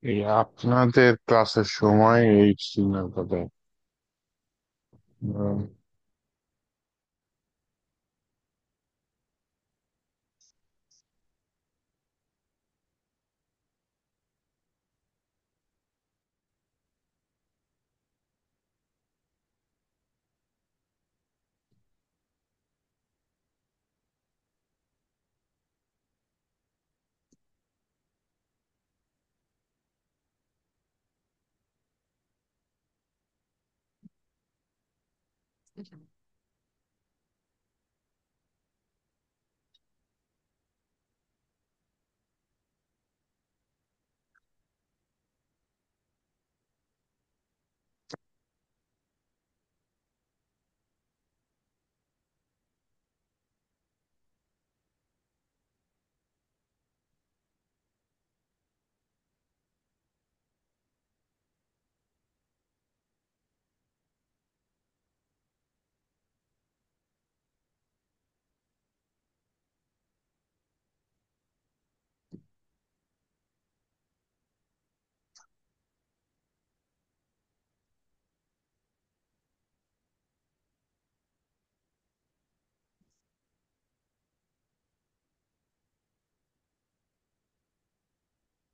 এই আপনাদের ক্লাসের সময় এই সিগন্যাল কথা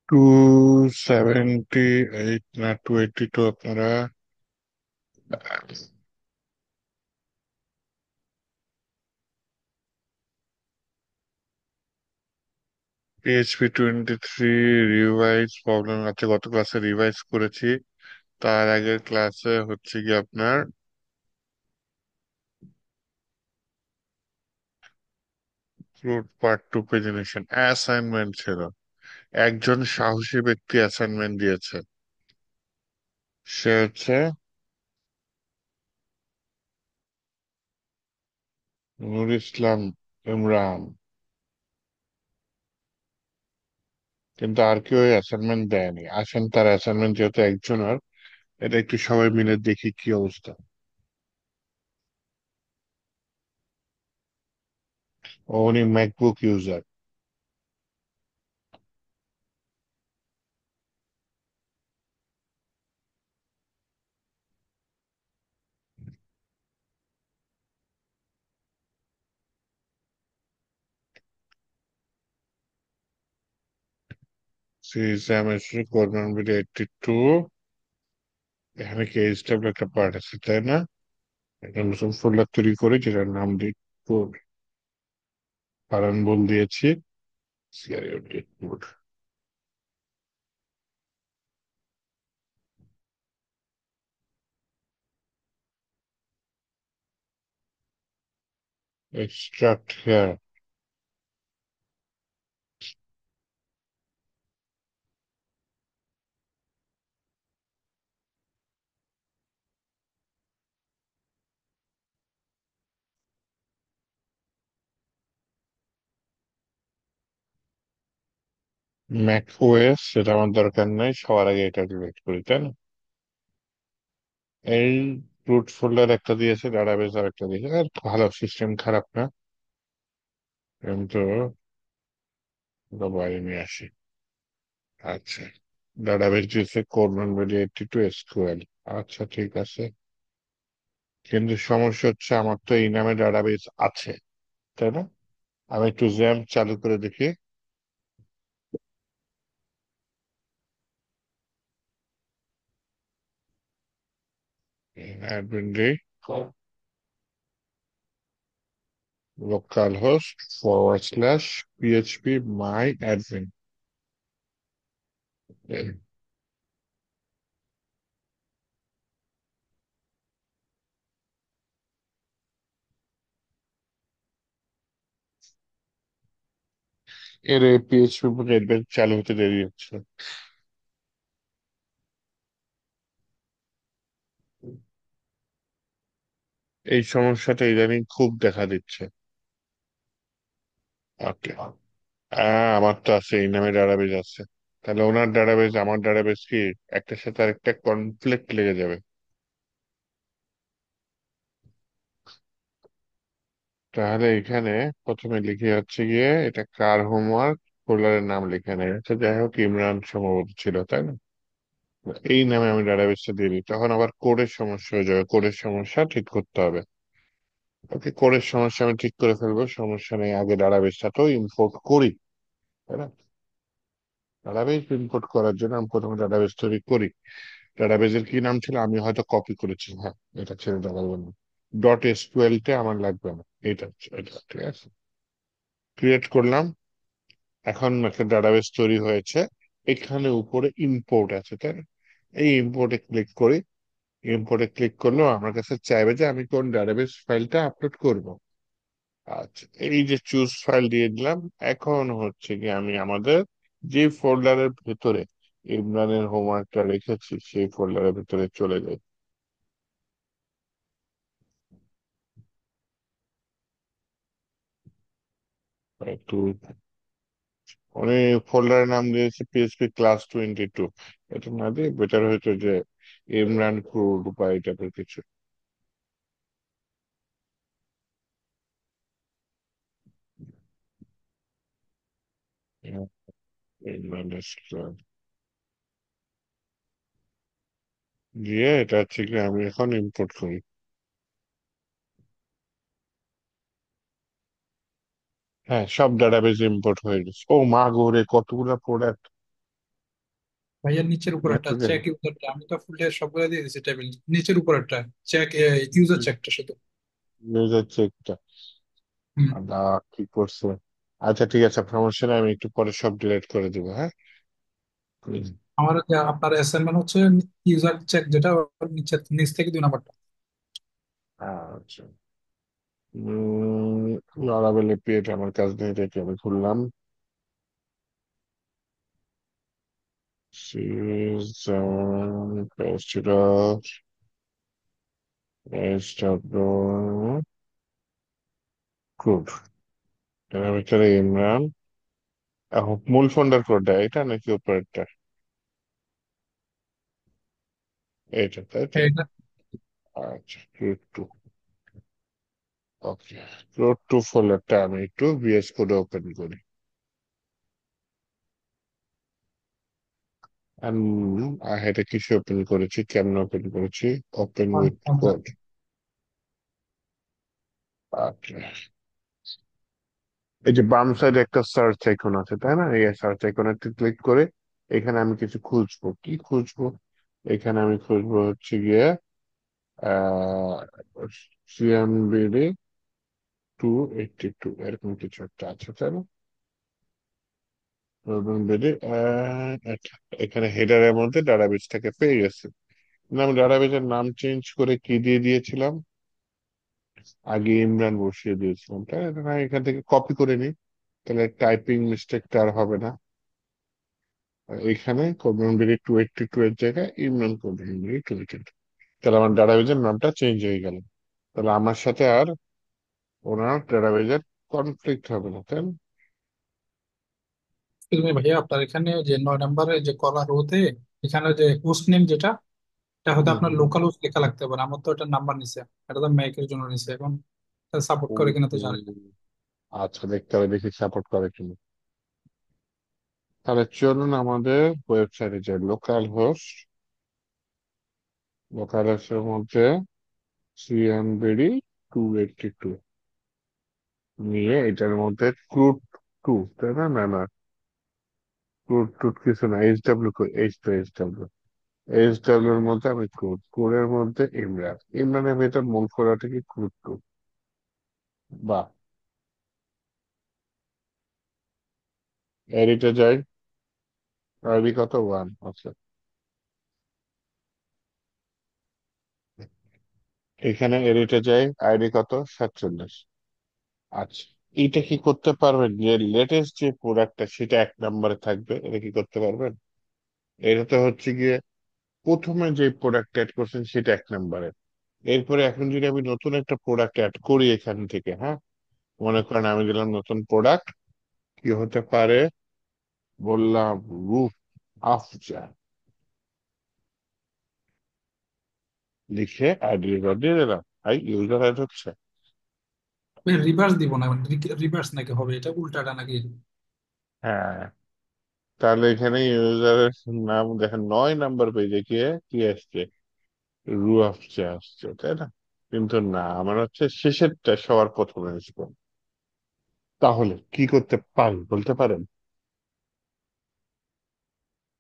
278 না 282 আপনারা PHP 23 রিভাইজ প্রবলেম আছে। গত ক্লাসে রিভাইজ করেছি। তার আগের ক্লাসে হচ্ছে কি আপনার ফ্লুট পার্ট 2 প্রেজেন্টেশন অ্যাসাইনমেন্ট ছিল। একজন সাহসী ব্যক্তি অ্যাসাইনমেন্ট দিয়েছে। সে হচ্ছে নূর ইসলাম ইমরান। কিন্তু আর কেউ অ্যাসাইনমেন্ট দেয়নি। আসেন তার অ্যাসাইনমেন্ট যেহেতু একজনের, এটা একটু সবাই মিলে দেখি কি অবস্থা। উনি ম্যাকবুক ইউজার। সিএমএসি কোরবান বিডি 82। এখানে কি এইচডব্লিউ একটা পার্ট আছে তাই না? একটা নতুন ফোল্ডার তৈরি করে যেটার নাম দিই কারণ বল দিয়েছি CRUT code extract here. Mac OS সেটা আমার দরকার নাই, সবার আগে এটা ডিলিট করি তাই না? এই রুট ফোল্ডার একটা দিয়েছে, ডাটাবেস আর একটা দিয়েছে, আর ভালো সিস্টেম, খারাপ না। কিন্তু ওটা বাইরে নিয়ে আসি। আচ্ছা, ডাটাবেস দিয়েছে কোরবান বিডি 82 এসকিউএল। আচ্ছা ঠিক আছে। কিন্তু সমস্যা হচ্ছে আমার তো এই নামে ডাটাবেস আছে তাই না? আমি একটু জ্যাম চালু করে দেখি। Admin day local host /php মাই অ্যাডমিন। এর পিএইচপি অ্যাডমিন চালু হতে দেরি হচ্ছে। এই সমস্যাটা ইদানিং খুব দেখা দিচ্ছে। ওকে। আমার তো আছে, এই নামে ডাটাবেজ আছে। তাহলে ওনার ডাটাবেজ আমার ডাটাবেজ কি একটার সাথে আরেকটা কনফ্লিক্ট লেগে যাবে। তাহলে এখানে প্রথমে লিখে হচ্ছে গিয়ে এটা কার হোমওয়ার্ক। ফোল্ডারের নাম লেখা নেই। আচ্ছা যাই হোক, ইমরান সম্ভবত ছিল, তাই না? এই নামে আমি ডাটাবেসটা দিয়ে দিই, তখন আবার কোডের সমস্যা হয়ে যাবে, কোডের সমস্যা ঠিক করতে হবে। ওকে, কোডের সমস্যা আমি ঠিক করে ফেলবো, সমস্যা নেই। আগে ডাটাবেসটা তো ইম্পোর্ট করি, তাই না? ডাটাবেস ইম্পোর্ট করার জন্য আমি প্রথমে ডাটাবেস তৈরি করি। ডাটাবেসের কি নাম ছিল, আমি হয়তো কপি করেছি, হ্যাঁ, এটা ছেড়ে দেওয়া লাগবে না। ডট এসকিউএল টা আমার লাগবে না, এটা এটা ঠিক আছে। ক্রিয়েট করলাম। এখন একটা ডাটাবেস তৈরি হয়েছে। এখানে উপরে ইম্পোর্ট আছে, তাই না? এই ইম্পোর্টে ক্লিক করি। ইম্পোর্টে ক্লিক করলেও আমার কাছে চাইবে যে আমি কোন ডাটাবেস ফাইলটা আপলোড করব। আচ্ছা, এই যে চুজ ফাইল দিয়ে দিলাম। এখন হচ্ছে কি, আমি আমাদের যে ফোল্ডারের ভেতরে ইমরানের হোমওয়ার্কটা রেখেছি সেই ফোল্ডারের ভেতরে চলে যাই। একটু অনেক ফোল্ডারের নাম দিয়েছে পিএইচপি ক্লাস 22। এটা না দিয়ে বেটার হইতো যে ইমরান ক্রুড বা এই টাইপের কিছু। ইমরান দিয়ে এটা হচ্ছে কি, আমি এখন ইম্পোর্ট করি। হ্যাঁ, সব ডাটাবেজ ইম্পোর্ট হয়ে গেছে। ও মা গো রে, কতগুলা প্রোডাক্ট! ভাইয়া নিচের উপর একটা চেক ইউজারটা, আমি তো ফুল সবগুলো দিয়ে দিয়েছি টেবিল। নিচের উপর একটা চেক, ইউজার চেকটা শুধু। হচ্ছে একটা হুম। আল্লাহ, কি করছে! আচ্ছা ঠিক আছে, সমস্যা নেই, আমি একটু পরে সব ডিলিট করে দিব, হ্যাঁ। হুম। আমার আপনার অ্যাসাইনমেন্ট হচ্ছে ইউজার চেক, যেটা ওর নিচ থেকে 2 নাম্বারটা। আচ্ছা। লরাবেল এপিআই আমার কাছ থেকে এটাকে আমি খুললাম। ক্রুড, এর ভিতরে ইমরান। এখন মূল ফোল্ডার কোডটা এটা নাকি উপরেরটা? এটা তাই তো। এটা আচ্ছা, ক্রুড টু। ওকে, ক্রুড টু ফোল্ডারটা আমি একটু ভিএস কোডে ওপেন করি। এটা কিসে ওপেন করেছি, কেমন ওপেন করেছি? ওপেন উইথ আমরা কোড। আচ্ছা, এই যে বাম সাইডে একটা সার্চ আইকন আছে, তাই না? এই সার্চ আইকনে ক্লিক করে এখানে আমি কিছু খুঁজবো। কি খুঁজবো? এখানে আমি খুঁজবো হচ্ছে গিয়ে আহ CMBD 282, এরকম কিছু একটা আছে, তাই না? CMBD, এখানে হেডারের মধ্যে ডাটাবেসটাকে পেয়ে গেছে। আমি ডাটাবেসের নাম চেঞ্জ করে কি দিয়ে দিয়েছিলাম? আগে ইমরান বসিয়ে দিয়েছিলাম, তাই না? না, এখান থেকে কপি করে নিই, তাহলে টাইপিং মিস্টেকটা আর হবে না। আর এখানে CMBD 282 এর জায়গায় ইমরান CMBD 282, তাহলে আমার ডাটাবেজের নামটা চেঞ্জ হয়ে গেল। তাহলে আমার সাথে আর ওনার ডাটাবেজের কনফ্লিক্ট হবে না, তাই না? তুমি ভাইয়া, আপনার এখানে যে 9 নাম্বারে যে কলার রোতে, এখানে যে হোস্ট নেম যেটা, এটা হয়তো হুম আপনার হুম। লোকাল হোস্ট লেখা লাগতে পারে। আমার তো এটা নাম্বার নিছে, এটা তো ম্যাকের জন্য নিছে। এখন সাপোর্ট ও, করে কিনা তো ও, জানি না। আচ্ছা, দেখতে হবে, দেখি সাপোর্ট করে কিনা। তাহলে চলুন আমাদের ওয়েবসাইটে যে লোকাল হোস্টের মধ্যে CMBD 282 নিয়ে এটার মধ্যে ক্রুড টু, তাই না? না না, ক্রুড টু কিছু না, এইচ ডাব্লিউ এর মধ্যে আমি ক্রুডের মধ্যে ইমরানের ভেতর মূল ফোল্ডারটা কি ক্রুড টু। বা এডিটে যাই, আইডি কত, 1। আচ্ছা, এখানে এডিটে যাই, আইডি কত, 47। আচ্ছা, এইটা কি করতে পারবেন যে লেটেস্ট যে প্রোডাক্টটা সেটা 1 নম্বরে থাকবে? এটা কি করতে পারবেন? এটা তো হচ্ছে গিয়ে প্রথমে যে প্রোডাক্ট অ্যাড করছেন সেটা 1 নম্বরে। এরপরে এখন যদি আমি নতুন একটা প্রোডাক্ট অ্যাড করি এখান থেকে, হ্যাঁ, মনে করেন আমি দিলাম নতুন প্রোডাক্ট, কি হতে পারে বললাম, রূপ আফজা লিখে আইডি দিয়ে দিলাম, হাই ইউজার অ্যাড হচ্ছে। রিভার্স দিব না, রিভার্স নাকি হবে, এটা উল্টাটা নাকি? হ্যাঁ, তাহলে এখানে ইউজারের নাম দেখেন, 9 নাম্বার পেজে কি কি আসছে, রুয়াফ চা আসছে, তাই না? কিন্তু না, আমার হচ্ছে শেষেরটা সবার প্রথমে আসবে। তাহলে কি করতে পারি বলতে পারেন?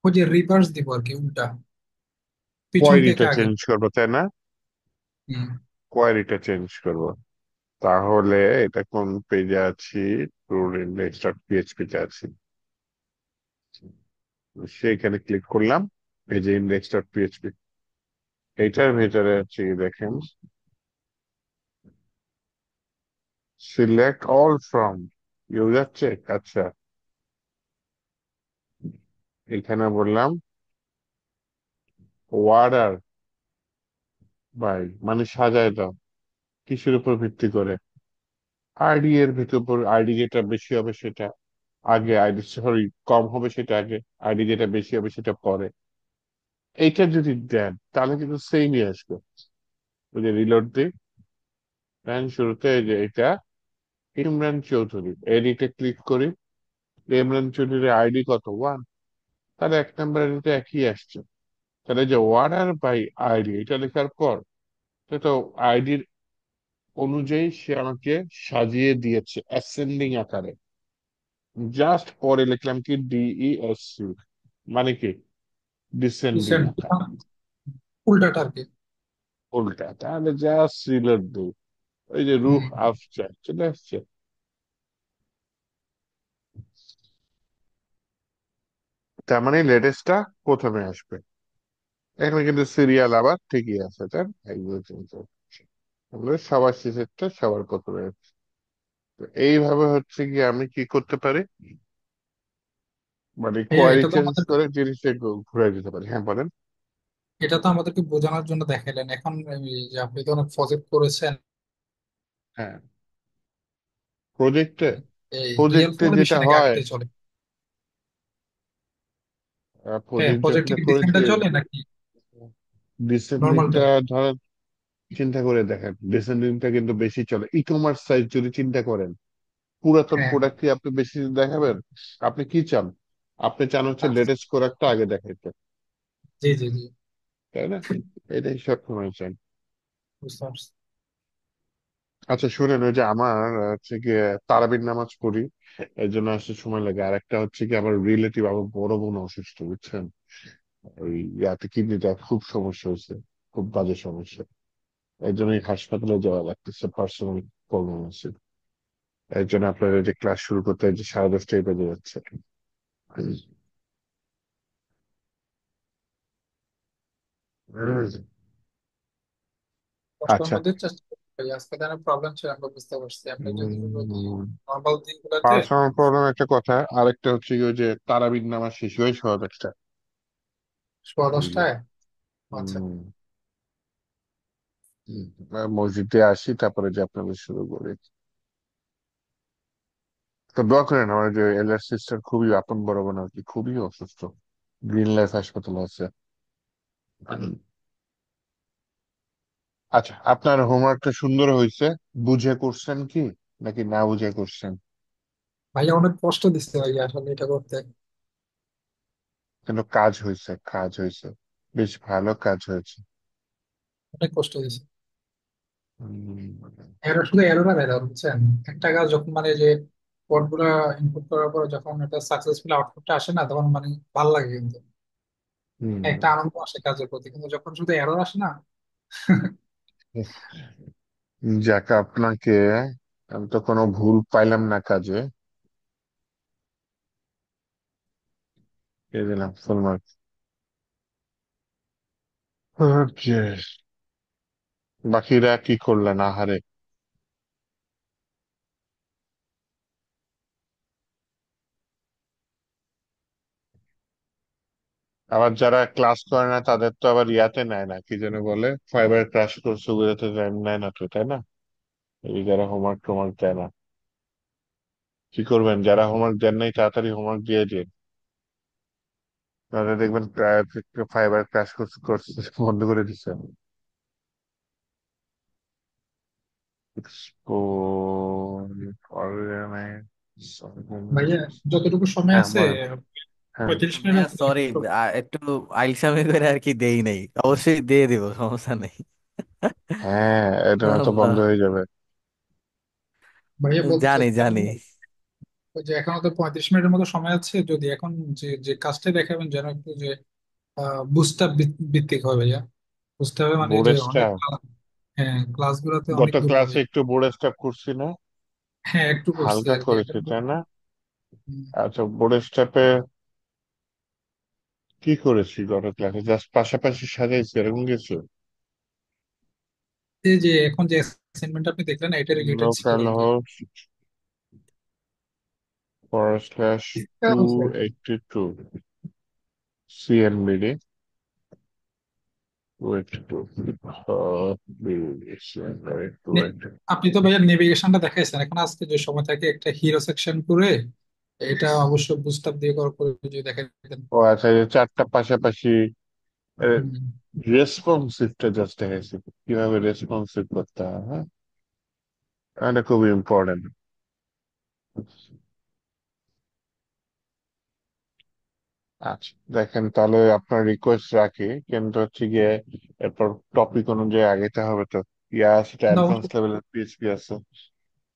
ওই যে রিভার্স দিব আর কি, উল্টা, পিছন থেকে কোয়ারিটা আগে। চেঞ্জ করবো, তাই না? হুম। কোয়ারিটা চেঞ্জ করবো। তাহলে এটা কোন পেজে আছি? index.php তে আছি। সেখানে ক্লিক করলাম, এই যে index.php, এইটার ভিতরে আছে দেখেন, select all from user check. আচ্ছা, এখানে বললাম অর্ডার বাই, মানে সাজায় দাও, কিসের উপর ভিত্তি করে? আইডি এর ভিতর, আইডি যেটা বেশি হবে সেটা আগে, আইডি সরি কম হবে সেটা আগে, আইডি যেটা বেশি হবে সেটা পরে। এইটা যদি দেন তাহলে কিন্তু সেমই আসবে। ওই যে রিলোড দিই, দেন শুরুতে এই যে এটা ইমরান চৌধুরী, এডিটে ক্লিক করি, ইমরান চৌধুরীর আইডি কত, 1, তাহলে 1 নাম্বার আইডিতে একই আসছে। তাহলে যে অর্ডার বাই আইডি এটা লেখার পর, সে তো আইডির অনুযায়ী সে আমাকে সাজিয়ে দিয়েছে অ্যাসেন্ডিং আকারে। জাস্ট পরে লিখলাম কি ডিইএসসি, মানে কি ডিসেন্ডিং রিসেন্ট, আকারে, উল্টাটা আর কি। উল্টা। তাহলে জাস্ট রিলোড দিই, ওই যে রুহ হুম। আফজাল চলে আসছে। তার মানে লেটেস্টটা প্রথমে আসবে। এখানে কিন্তু সিরিয়াল আবার ঠিকই আছে, তাই না? তাহলে সবার শেষেরটা সবার প্রথমে আসছে। তো এইভাবে হচ্ছে কি আমি কি করতে পারি, মানে ভাইয়া কোয়ারি এটা তো চেঞ্জ আমাদের, করে জিনিসটা ঘুরে দিতে পারি। হ্যাঁ বলেন। এটা তো আমাদেরকে বোঝানোর জন্য দেখাইলেন। এখন এই যে আপনি তো অনেক প্রজেক্ট করেছেন, হ্যাঁ, প্রজেক্টে, এই রিয়েল প্রজেক্টে ফ্লোরে বেশি যেটা নাকি হয়, আগেটাই চলে? হ্যাঁ, প্রজেক্ট প্রজেক্টে যেটা কি করেছি, ডিসেন্টটা চলে নাকি নর্মালটা? ডিসেন্ডিংটা ধরেন, চিন্তা করে দেখেন, ডিসেন্ডিংটা কিন্তু বেশি চলে। ই কমার্স সাইট যদি চিন্তা করেন, পুরাতন হ্যাঁ। প্রোডাক্ট কি আপনি বেশি দিন দেখাবেন? আপনি কি চান? আপনি চান হচ্ছে আচ্ছা। লেটেস্ট প্রোডাক্টটা আগে দেখাইতে, জি জি জি, তাই না? এটাই সবসময় চান। বুঝতে পারছি। আচ্ছা শুনেন, ওই যে আমার হচ্ছে গিয়ে তারাবির নামাজ পড়ি, এর জন্য আসতে সময় লাগে। আর একটা হচ্ছে কি, আমার রিলেটিভ, আমার বড় বোন অসুস্থ, বুঝছেন? ওই ইয়াতে কিডনিটা খুব সমস্যা হয়েছে, খুব বাজে সমস্যা। এই জন্যই হাসপাতালে যাওয়া লাগতেছে, পার্সোনাল প্রবলেম আছে। এর জন্য আপনার এই যে ক্লাস শুরু করতে এই যে 10:30টায় বেজে যাচ্ছে। কষ্টের আচ্ছা, মধ্যে চেষ্টা করতে পারি। আজকে তো প্রবলেম ছিল, আমরা বুঝতে পারছি। আপনি যদি নর্মাল দিনগুলোতে পার্সোনাল প্রবলেম একটা কথা, আরেকটা হচ্ছে কি, ওই যে তারাবির নামাজ শেষ হয়ে সব একটা, সোয়া ওই যে, 10টায়। আচ্ছা। উম, মসজিদে আসি, তারপরে যে আপনাদের শুরু করি। তো দোয়া করেন, আমার যে এলার সিস্টার খুবই আপন বড় বোন আর কি, খুবই অসুস্থ, গ্রিন লাইফ হাসপাতালে আছে। আচ্ছা, আপনার হোমওয়ার্কটা সুন্দর হয়েছে, বুঝে করছেন কি নাকি না বুঝে করছেন? ভাইয়া অনেক কষ্ট দিচ্ছে ভাইয়া আসলে এটা করতে। কিন্তু কাজ হয়েছে, কাজ হয়েছে, বেশ ভালো কাজ হয়েছে। অনেক কষ্ট দিচ্ছে। উম, এরর, শুধু এরর আর এরর, বুঝছেন? একটা কাজ যখন মানে যে কোড গুলা ইনপুট করার পর যখন এটা সাকসেসফুল আউটপুটটা আসে না, তখন মানে ভালো লাগে কিন্তু, একটা হুম। আনন্দ আসে কাজের প্রতি। কিন্তু যখন শুধু এরর আসে না। যাক, আপনাকে, আমি তো কোনো ভুল পাইলাম না কাজে, দিয়ে দিলাম ফুল মার্ক। ওকে, বাকিরা কি করলেন আহারে? আবার যারা ক্লাস করে না তাদের তো আবার ইয়াতে নেয় না, কি যেন বলে, ফাইবার ক্রাশ কোর্স ওগুলোতে নেয় না তো, তাই না? এই যারা হোমওয়ার্ক টোমওয়ার্ক দেয় না, কি করবেন? যারা হোমওয়ার্ক দেন নাই তাড়াতাড়ি হোমওয়ার্ক দিয়ে দিন, তাহলে দেখবেন ফাইবার ক্রাশ কোর্স কোর্স বন্ধ করে দিচ্ছে। এক্সপো, ভাইয়া, যতটুকু সময় হ্যাঁ আছে, বলেন। হ্যাঁ 35 মিনিটের ভাইয়া মতো সরি, একটু। একটু আইসামি করে আর কি দেই নাই, অবশ্যই দিয়ে দিব, সমস্যা নেই। হ্যাঁ, এটা তো আল্লাহ, বন্ধ হয়ে যাবে। ভাইয়া বলতে জানি চাচ্ছিলাম, জানি। ওই যে এখনো তো 35 মিনিটের মতো সময় আছে, যদি এখন যে যে কাজটাই দেখাবেন যেন একটু যে বুস্টার ভিত্তিক হয় ভাইয়া। বুঝতে হবে মানে যে বোর্ডের অনেক স্টাফ, হ্যাঁ, ক্লাসগুলোতে গত অনেক দুর্বল। ক্লাসে একটু বোর্ডের স্টাফ করছি না? হ্যাঁ, একটু করছি হালকা আর কি একটা। করেছি তাই না? হুম, আচ্ছা, বোর্ডের স্টাফে কি করেছি গত ক্লাসে? জাস্ট পাশাপাশি সাজাইছি এরকম কিছু। এই যে এখন যে অ্যাসাইনমেন্ট আপনি দেখলেন না, এটা রিলেটেড ছিল লোকাল আর কি। হোস্ট / টু এইটটি টু সিএনবিডি 282 নে- আপনি তো ভাইয়া নেভিগেশনটা দেখাইছেন, এখন আজকে যে সময় থাকে একটা হিরো সেকশন করে এটা অবশ্য বুস্ট আপ দিয়ে করে যদি দেখাইতেন। ও আচ্ছা, এই যে চারটা পাশাপাশি হুম। রেসপন্সিভটা জাস্ট দেখাইছি, কিভাবে রেসপন্সিভ করতে হয়। হ্যাঁ, এটা খুবই ইম্পর্টেন্ট। আচ্ছা দেখেন, তাহলে আপনার রিকোয়েস্ট রাখি, কিন্তু হচ্ছে গিয়ে এরপর টপিক অনুযায়ী আগেতে হবে তো। ইয়া সেটা না, অ্যাডভান্স লেভেলের পিএইচপি আছে।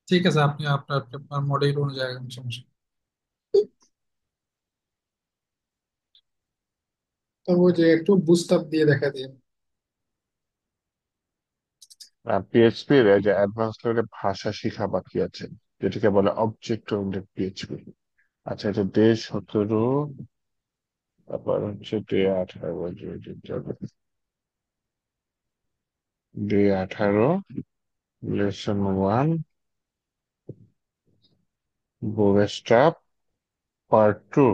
ঠিক আছে, আপনি আপনার আপনার মডেল অনুযায়ী আগান, সমস্যা নেই। তো ওই যে একটু বুস্ট আপ দিয়ে দেখা দিন। পিএইচপির এই যে অ্যাডভান্স লেভেলের ভাষা শেখা বাকি আছে, যেটাকে বলে অবজেক্ট ওরিয়েন্টেড পিএইচপি। আচ্ছা, এটা ডে 17, তারপর হচ্ছে day 18, day 18, lesson 1, bootstrap part 2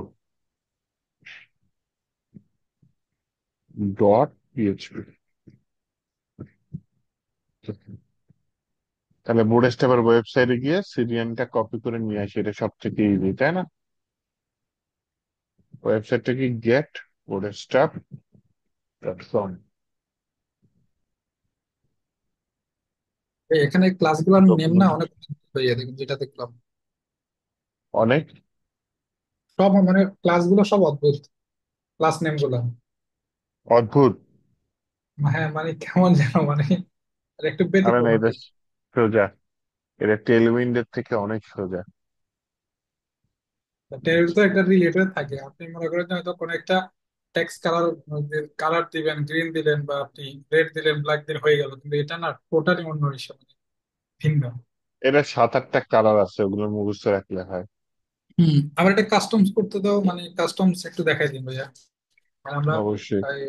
.php। তাহলে বুটস্ট্র্যাপের ওয়েবসাইটে গিয়ে সিরিয়ানটা কপি করে নিয়ে আসি, এটা সব থেকে ইজি তাই না? ওয়েবসাইটটা কি getbootstrap.com। এখানে ক্লাসগুলোর নেম না ডকুমেন্ট অনেক ভাইয়া, দেখুন যেটা দেখলাম অনেক সব মানে ক্লাসগুলো সব অদ্ভুত, ক্লাস নেম গুলা। অদ্ভুত। হ্যাঁ মানে কেমন যেন মানে একটু আরে ব্যতিক্রম না, আর এটা কি। সোজা, এটা টেলউইন্ডের থেকে অনেক সোজা। এটার তো একটা রিলেটেড থাকে, আপনি মনে করেন যে হয়তো কোনো একটা টেক্সট কালার কালার দিবেন, গ্রিন দিলেন বা আপনি রেড দিলেন, ব্ল্যাক দিলেন, হয়ে গেল, কিন্তু এটা না টোটালি অন্য হিসাবে, মানে ভিন্ন। এটা 7-8টা কালার আছে, ওগুলো মুখস্থ রাখলে হয়। আবার এটা কাস্টমস করতে দাও, মানে কাস্টমস একটু দেখাই দিন ভাইয়া, মানে আমরা অবশ্যই। প্রায়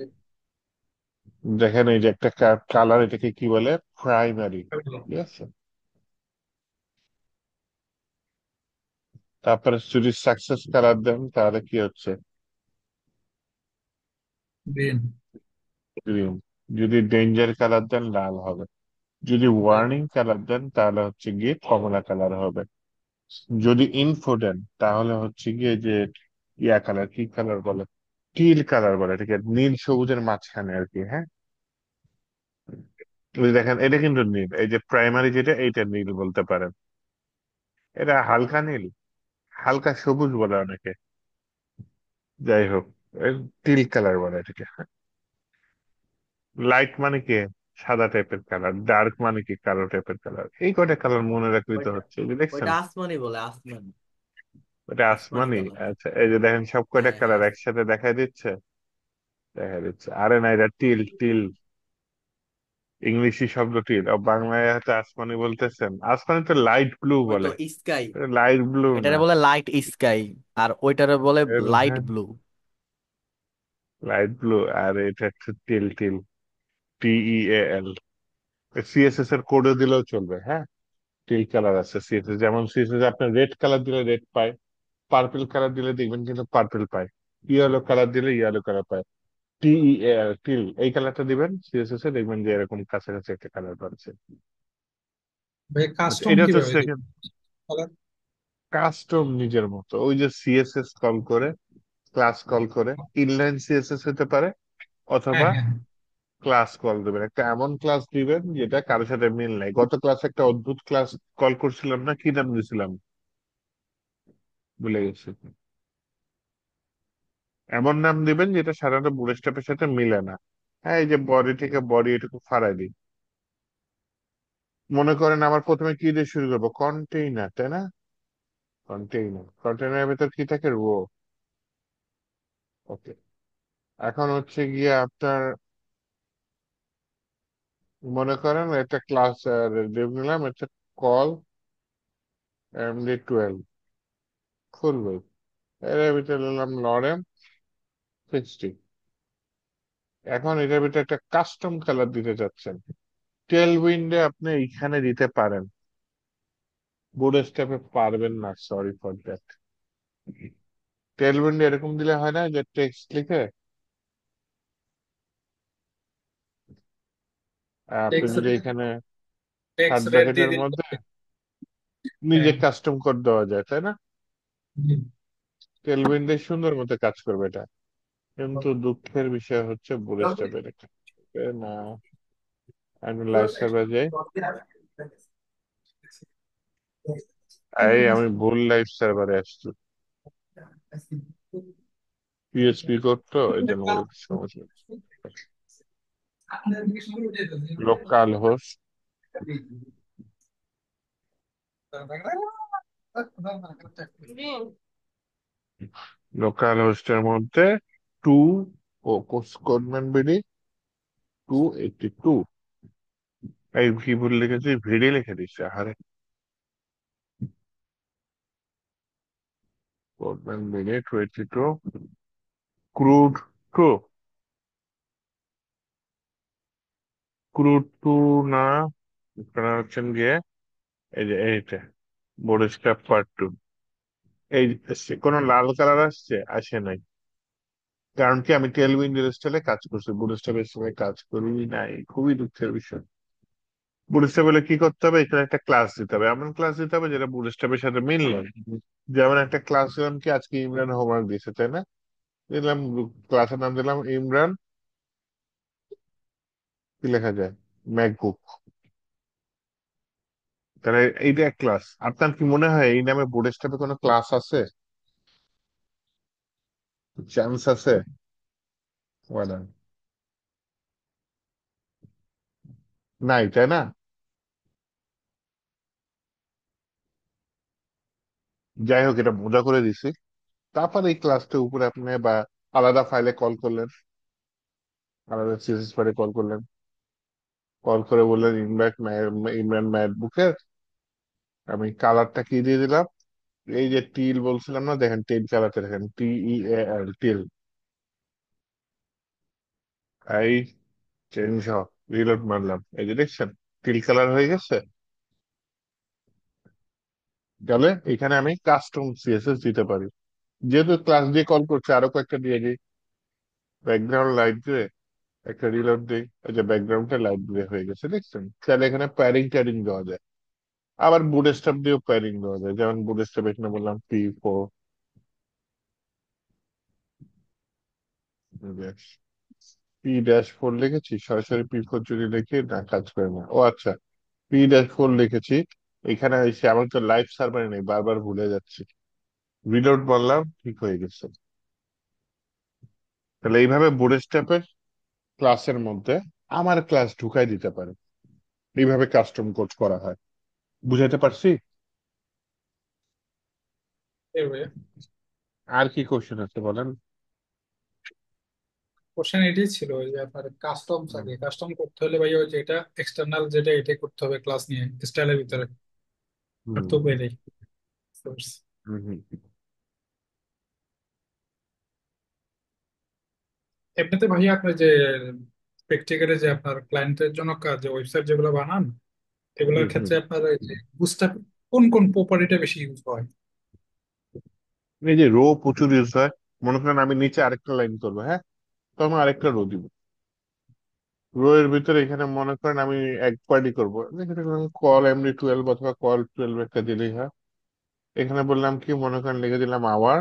দেখেন এই যে একটা কালার, এটাকে কি বলে? প্রাইমারি। ঠিক আছে, তারপরে যদি সাকসেস কালার দেন তাহলে কি হচ্ছে? গ্রিন। গ্রিন। যদি ডেঞ্জার কালার দেন লাল হবে। যদি ওয়ার্নিং কালার দেন তাহলে হচ্ছে গিয়ে কমলা কালার হবে। যদি ইনফো দেন তাহলে হচ্ছে গিয়ে যে ইয়া কালার, কি কালার বলে, টিল কালার বলে, ঠিক আছে, নীল সবুজের মাঝখানে আর কি। হ্যাঁ, এই যে দেখেন এটা কিন্তু নীল, এই যে প্রাইমারি যেটা, এইটা নীল বলতে পারেন। এটা হালকা নীল, হালকা সবুজ বলে অনেকে। যাই হোক, টিল কালার বলে এটাকে। লাইট মানে কি? সাদা টাইপের কালার। ডার্ক মানে কি? কালো টাইপের কালার। এই কয়টা কালার মনে রাখলেই তো ওইটা হচ্ছে, এই যে দেখছেন। ওইটা আসমানি বলে, আসমানি। এটা আসমানি আসমানি। কালার। আচ্ছা, এই যে দেখেন সব কয়টা হ্যাঁ হ্যাঁ, কালার একসাথে দেখাই দিচ্ছে। দেখা দিচ্ছে, আরে না, এটা টিল টিল। ইংলিশি শব্দ টিল, আর বাংলায় হয়তো আসমানি বলতেছেন। আসমানি তো লাইট ব্লু ওই তো বলে। স্কাই। লাইট ব্লু এটারে না। বলে লাইট স্কাই, আর ওইটারে বলে লাইট হ্যাঁ, ব্লু। Light blue. আর এটা হচ্ছে টিল টিল, TEAL। সিএসএস এর কোডে দিলেও চলবে। হ্যাঁ, টিল কালার আছে সিএসএস, যেমন সিএসএস আপনার রেড কালার দিলে রেড পায়, পার্পল কালার দিলে দেখবেন কিন্তু পার্পল পায়, ইয়েলো কালার দিলে ইয়েলো কালার পায়। TEAL, টিল, এই কালারটা দিবেন সিএসএস এ, দেখবেন যে এরকম কাছাকাছি একটা কালার পাচ্ছে। ভাই আচ্ছা, কাস্টম এটা হচ্ছে কিভাবে সেকেন্ড। দেখবেন কালার? কাস্টম নিজের মতো, ওই যে সিএসএস কল করে, ক্লাস কল করে, ইনলাইন সিএসএস হতে পারে, হ্যাঁ অথবা হ্যাঁ হ্যাঁ। ক্লাস কল দিবেন। একটা এমন ক্লাস দিবেন যেটা কারোর সাথে মিল নাই। গত ক্লাসে একটা অদ্ভুত ক্লাস কল করছিলাম না, কি নাম দিছিলাম? ভুলে গেছি। এমন নাম দিবেন যেটা সাধারণত বুলেট স্ট্র্যাপের সাথে মিলে না। হ্যাঁ, এই যে বডি থেকে বডি এটুকু ফাড়াই দিই। মনে করেন আমার প্রথমে কি দিয়ে শুরু করবো, কন্টেইনার, তাই না? কন্টেইনার, কন্টেইনারের ভেতর কি থাকে, রো। ওকে। এখন হচ্ছে গিয়ে আপনার, মনে করেন একটা ক্লাস নিলাম, একটা কল MD12 খুলবে, এর ভিতরে নিলাম লরেম 60। এখন এটার ভিতরে একটা কাস্টম কালার দিতে চাচ্ছেন, টেল উইন্ডে আপনি এইখানে দিতে পারেন, বুট স্টেপে পারবেন না, সরি ফর দ্যাট। টেল উইন্ডে এরকম দিলে হয় না যে টেক্সট লিখে আপনি টেক্স যদি এখানে টেক্স থার্ড রেট দিয়ে ব্র্যাকেটের দিলে মধ্যে হবে। নিজে হ্যাঁ। কাস্টম কোড দেওয়া যায়, তাই না? জি। টেল উইন্ডে সুন্দর মতো কাজ করবে এটা। কিন্তু দুঃখের বিষয় হচ্ছে বুট স্টেপের এটা না। আমি লাইভ সার্ভার যাই। আমি ভুল লাইভ সার্ভারে আসছি, পিএইচপি কোড তো এই জন্য বলে সমস্যা। লোকাল হোস্ট, লোকাল হোস্টের মধ্যে টু, ও কোডম্যান বিডি 282। এই ভি ভুল লিখেছি, ভিডি লিখে দিচ্ছে, আরে codeman BD 282, CRUD two, CRUD two না, আপনারা হচ্ছেন গিয়ে এই যে এইটা বোর্ড স্ক্র্যাপ পার্ট 2। এই কোনো লাল কালার আসছে, আসে নাই, কারণ কি আমি টেল উইন্ডোর স্টাইলে কাজ করছি, বুট স্ট্র্যাপের সময় কাজ করি নাই, খুবই দুঃখের বিষয়। বুট স্ট্র্যাপে কি করতে হবে, এখানে একটা ক্লাস দিতে হবে, এমন ক্লাস দিতে হবে যেটা বুট স্ট্র্যাপের সাথে মিলল। যেমন একটা ক্লাস দিলাম কি, আজকে ইমরান হোমওয়ার্ক দিয়েছে, তাই না? দিলাম, ক্লাসের নাম দিলাম ইমরান, কি লেখা যায়, ম্যাকবুক। তাহলে এইটা এক ক্লাস। আপনার কি মনে হয় এই নামে বুট স্ট্র্যাপে কোনো ক্লাস আছে, চান্স আছে? বলেন। নাই, তাই না? যাই হোক, এটা মজা করে দিছি। তারপর এই ক্লাসটা উপরে আপনি বা আলাদা ফাইলে কল করলেন, আলাদা সিএসএস ফাইলে কল করলেন, কল করে বললেন ইমরান ম্যাকবুকের আমি কালারটা কি দিয়ে দিলাম, এই যে টিল বলছিলাম না, দেখেন টিল কালারটা দেখেন, TEAL, টিল। এই চেঞ্জ রিলোড মারলাম, এই যে দেখছেন টিল কালার হয়ে গেছে। তাহলে এখানে আমি কাস্টম সিএসএস দিতে পারি, যেহেতু ক্লাস দিয়ে কল করছে, আরো কয়েকটা দিয়ে দিই, ব্যাকগ্রাউন্ড লাইট দিয়ে একটা রিলোড দিই, এই যে ব্যাকগ্রাউন্ডটা লাইট দিয়ে হয়ে গেছে, দেখছেন? তাহলে এখানে প্যারিং ট্যারিং দেওয়া যায়। আবার বুট স্ট্র্যাপ দিয়েও প্যারিং দেওয়া যায়, যেমন বুট স্ট্র্যাপ এখানে বললাম P4, P-4 লিখেছি, সরাসরি P4 যদি লিখি না, কাজ করে না। ও আচ্ছা, P-4 লিখেছি, এখানে এসে আমার তো লাইভ সার্ভারে নেই, বারবার ভুলে যাচ্ছি, রিলোড বললাম, ঠিক হয়ে গেছে। তাহলে এইভাবে বুট স্ট্র্যাপের ক্লাসের মধ্যে আমার ক্লাস ঢুকাই দিতে পারে, এইভাবে কাস্টম কোড করা হয়। বুঝাতে পারছি? আর কি কোশ্চেন আছে বলেন। কোশ্চেন এটাই ছিল, ওই যে আপনার কাস্টম হুম, থাকে, কাস্টম করতে হলে ভাই ওই যে এটা এক্সটার্নাল যেটা এটাই করতে হবে ক্লাস নিয়ে স্টাইলের ভিতরে। হুম, পার্থক্য এটাই। বুঝতে পারছি। হুম, হুম, এমনিতে ভাই আপনি যে প্র্যাকটিক্যালি যে আপনার ক্লায়েন্টের জন্য কাজ যে ওয়েবসাইট যেগুলো বানান, হুম, এগুলোর হুম। ক্ষেত্রে আপনার এই যে বুস্টআপ কোন কোন প্রপার্টিটা বেশি ইউজ হয়? এই যে রো প্রচুর ইউজ হয়, মনে করেন আমি নিচে আরেকটা লাইন করবো, হ্যাঁ, তো আমি আরেকটা রো দিব, রো এর ভিতরে এখানে মনে করেন আমি এক কোয়ারি করবো, এখানে কল MD12 অথবা কল 12 একটা দিলেই হয়। এখানে বললাম কি, মনে করেন লিখে দিলাম আওয়ার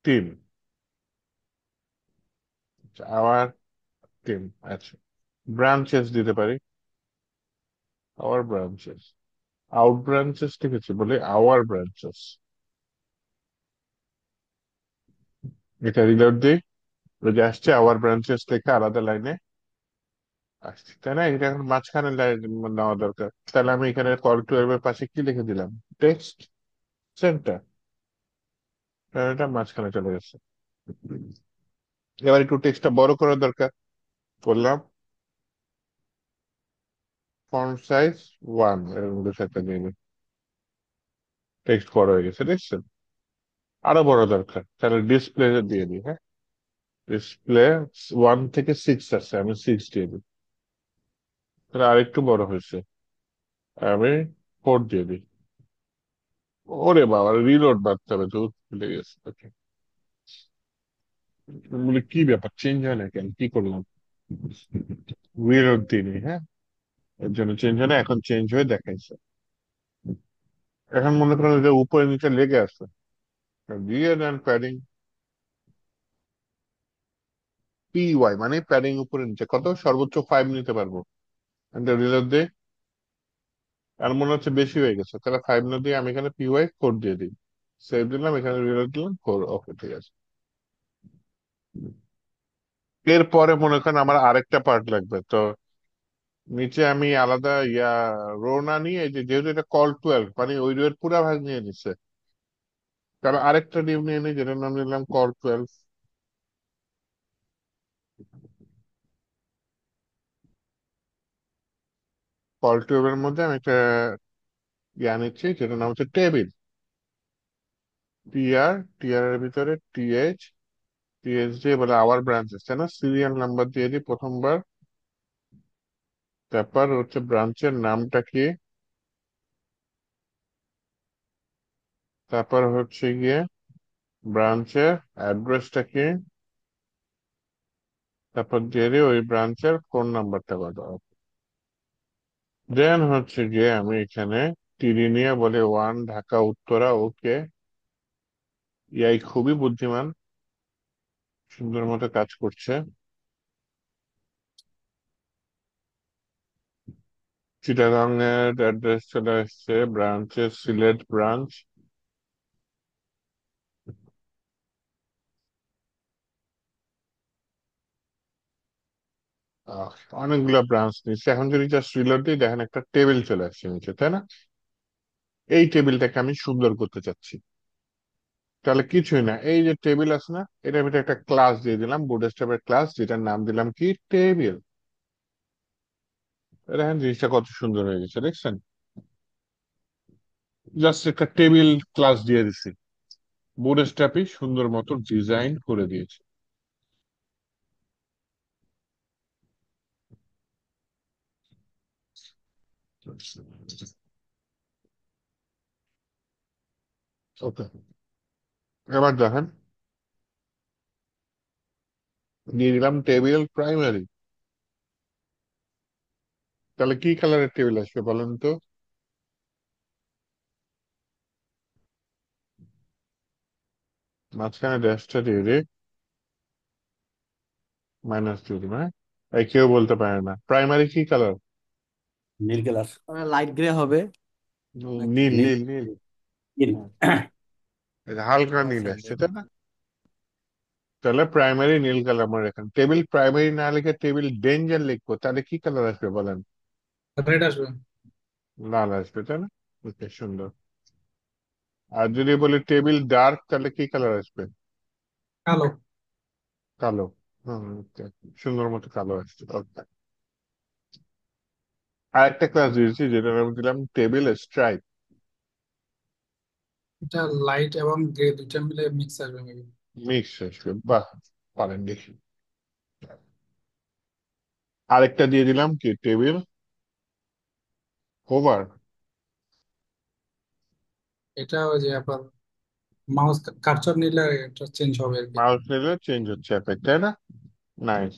টিম, আওয়ার টিম। আচ্ছা, ব্রাঞ্চেস দিতে পারি, আওয়ার ব্রাঞ্চেস, আউট ব্রাঞ্চেস, ঠিক আছে, বলে আওয়ার ব্রাঞ্চেস। এটা রিলোড দিই, ওই যে আসছে আওয়ার ব্রাঞ্চেস লেখা আলাদা লাইনে আসছে, তাই না? এটা এখন মাঝখানে লাইন নেওয়া দরকার। তাহলে আমি এখানে কল টু এর পাশে কি লিখে দিলাম? Text centre. এটা মাঝখানে চলে গেছে। এবার একটু টেক্সটটা বড় করার দরকার, করলাম ফন্ট সাইজ 1 এরকম কিছু একটা দিয়ে দিই। টেক্সট বড় হয়ে গেছে, দেখছেন? আরো বড় দরকার, তাহলে ডিসপ্লে দিয়ে দিই। হ্যাঁ, ডিসপ্লে 1 থেকে 6 আছে, আমি 6 দিয়ে দিই। তাহলে আরেকটু বড় হয়েছে, আমি 4 দিয়ে দিই। ওরে বাবা, রিলোড বাড়তে হবে তো, ভুলে গেছে। ওকে, বলি কি ব্যাপার, চেঞ্জ হয় না কেন, কি করলাম? রিলোড দিইনি, হ্যাঁ, এর জন্য চেঞ্জ হয় না, এখন চেঞ্জ হয়ে দেখাইছে। এখন মনে করেন যে উপরে নিচে লেগে আছে, দিয়ে দেন প্যাডিং, PY মানে প্যাডিং উপরে নিচে কত, সর্বোচ্চ 5 নিতে পারবো। রিলোড দিয়ে, আর মনে হচ্ছে বেশি হয়ে গেছে, তাহলে 5 না দিয়ে আমি এখানে PY 4 দিয়ে দিই। সেভ দিলাম, এখানে রিলোড দিলাম 4। ওকে, ঠিক আছে। এরপরে মনে করেন আমার আরেকটা পার্ট লাগবে তো, নিচে আমি আলাদা রো না নিয়ে, এই যে যেহেতু এটা call 12 মানে ওই রো এর পুরা ভাগ নিয়ে নিচ্ছে, তাহলে আরেকটা ডিউ নিয়ে নিই যেটার নাম নিলাম call 12। call 12 এর মধ্যে আমি একটা নিচ্ছি যেটার নাম হচ্ছে টেবিল। টিআর এর ভিতরে টিএইচ দিয়ে বলে আওয়ার ব্রাঞ্চেস, তাই না? সিরিয়াল নাম্বার দিয়ে দিই প্রথমবার, তারপর হচ্ছে ব্রাঞ্চের নামটা কি, তারপর হচ্ছে গিয়ে ব্রাঞ্চের অ্যাড্রেসটা কি, তারপর দিয়ে দিই ওই ব্রাঞ্চের ফোন নাম্বারটা কত। দেন হচ্ছে গিয়ে আমি এখানে টিডি নিয়ে বলে 1 ঢাকা উত্তরা। ওকে, ইয়াই খুবই বুদ্ধিমান, সুন্দর মতো কাজ করছে। চিটাগাং এর অ্যাড্রেস চলে আসছে, ব্রাঞ্চের সিলেট ব্রাঞ্চ। অনেকগুলো ব্রাঞ্চ নিচ্ছে, এখন যদি জাস্ট রিলোড দিই দেখেন একটা টেবিল চলে আসছে নিচে, তাই না? এই টেবিলটাকে আমি সুন্দর করতে চাচ্ছি, তাহলে কিছুই না, এই যে টেবিল আছে না, এটার ভিতরে একটা ক্লাস দিয়ে দিলাম, বুটস্ট্র্যাপের ক্লাস, যেটার নাম দিলাম কি, টেবিল। দেখেন জিনিসটা কত সুন্দর হয়ে গেছে, দেখছেন? জাস্ট একটা টেবিল ক্লাস দিয়ে দিছি, বুটস্ট্র্যাপই সুন্দর মতো ডিজাইন করে দিয়েছে। ওকে, এবার দেখেন, দিয়ে দিলাম টেবিল প্রাইমারি। তাহলে কি কালারের টেবিল আসবে বলেন তো? মাঝখানে ড্যাশটা দিয়ে দিই, মাইনাস দিয়ে দিই, হ্যাঁ? এই কেউ বলতে পারে না প্রাইমারি কি কালার। নীল কালার। লাইট গ্রে হবে নীল নাকি? নীল নীল নীল। নীল। হুম, এই যে হালকা নীল আচ্ছা, আসছে, তাই না? তাহলে প্রাইমারি নীল কালার আমার এখানে, টেবিল প্রাইমারি না লিখে টেবিল ডেঞ্জার লিখবো, তাহলে কি কালার আসবে বলেন? রেড আসবে। লাল আসবে, তাই না? ওকে, সুন্দর। আর যদি বলি টেবিল ডার্ক, তাহলে কি কালার আসবে? কালো। কালো। হম, okay, সুন্দর মতো কালো আসছে। ওকে, আর একটা ক্লাস দিয়েছি যেটা নাম দিলাম টেবিল স্ট্রাইপ। এটা লাইট এবং গ্রে দুইটা মিলে মিক্স আসবে মেবি। মিক্স আসবে, বাহ, পারেন দেখি। আরেকটা দিয়ে দিলাম কি, টেবিল ওভার। এটা ওই যে আপনার মাউস কার্সর নিলে এটা চেঞ্জ হবে আর কি। মাউস নিলে চেঞ্জ হচ্ছে এফেক্ট, তাই না? নাইস।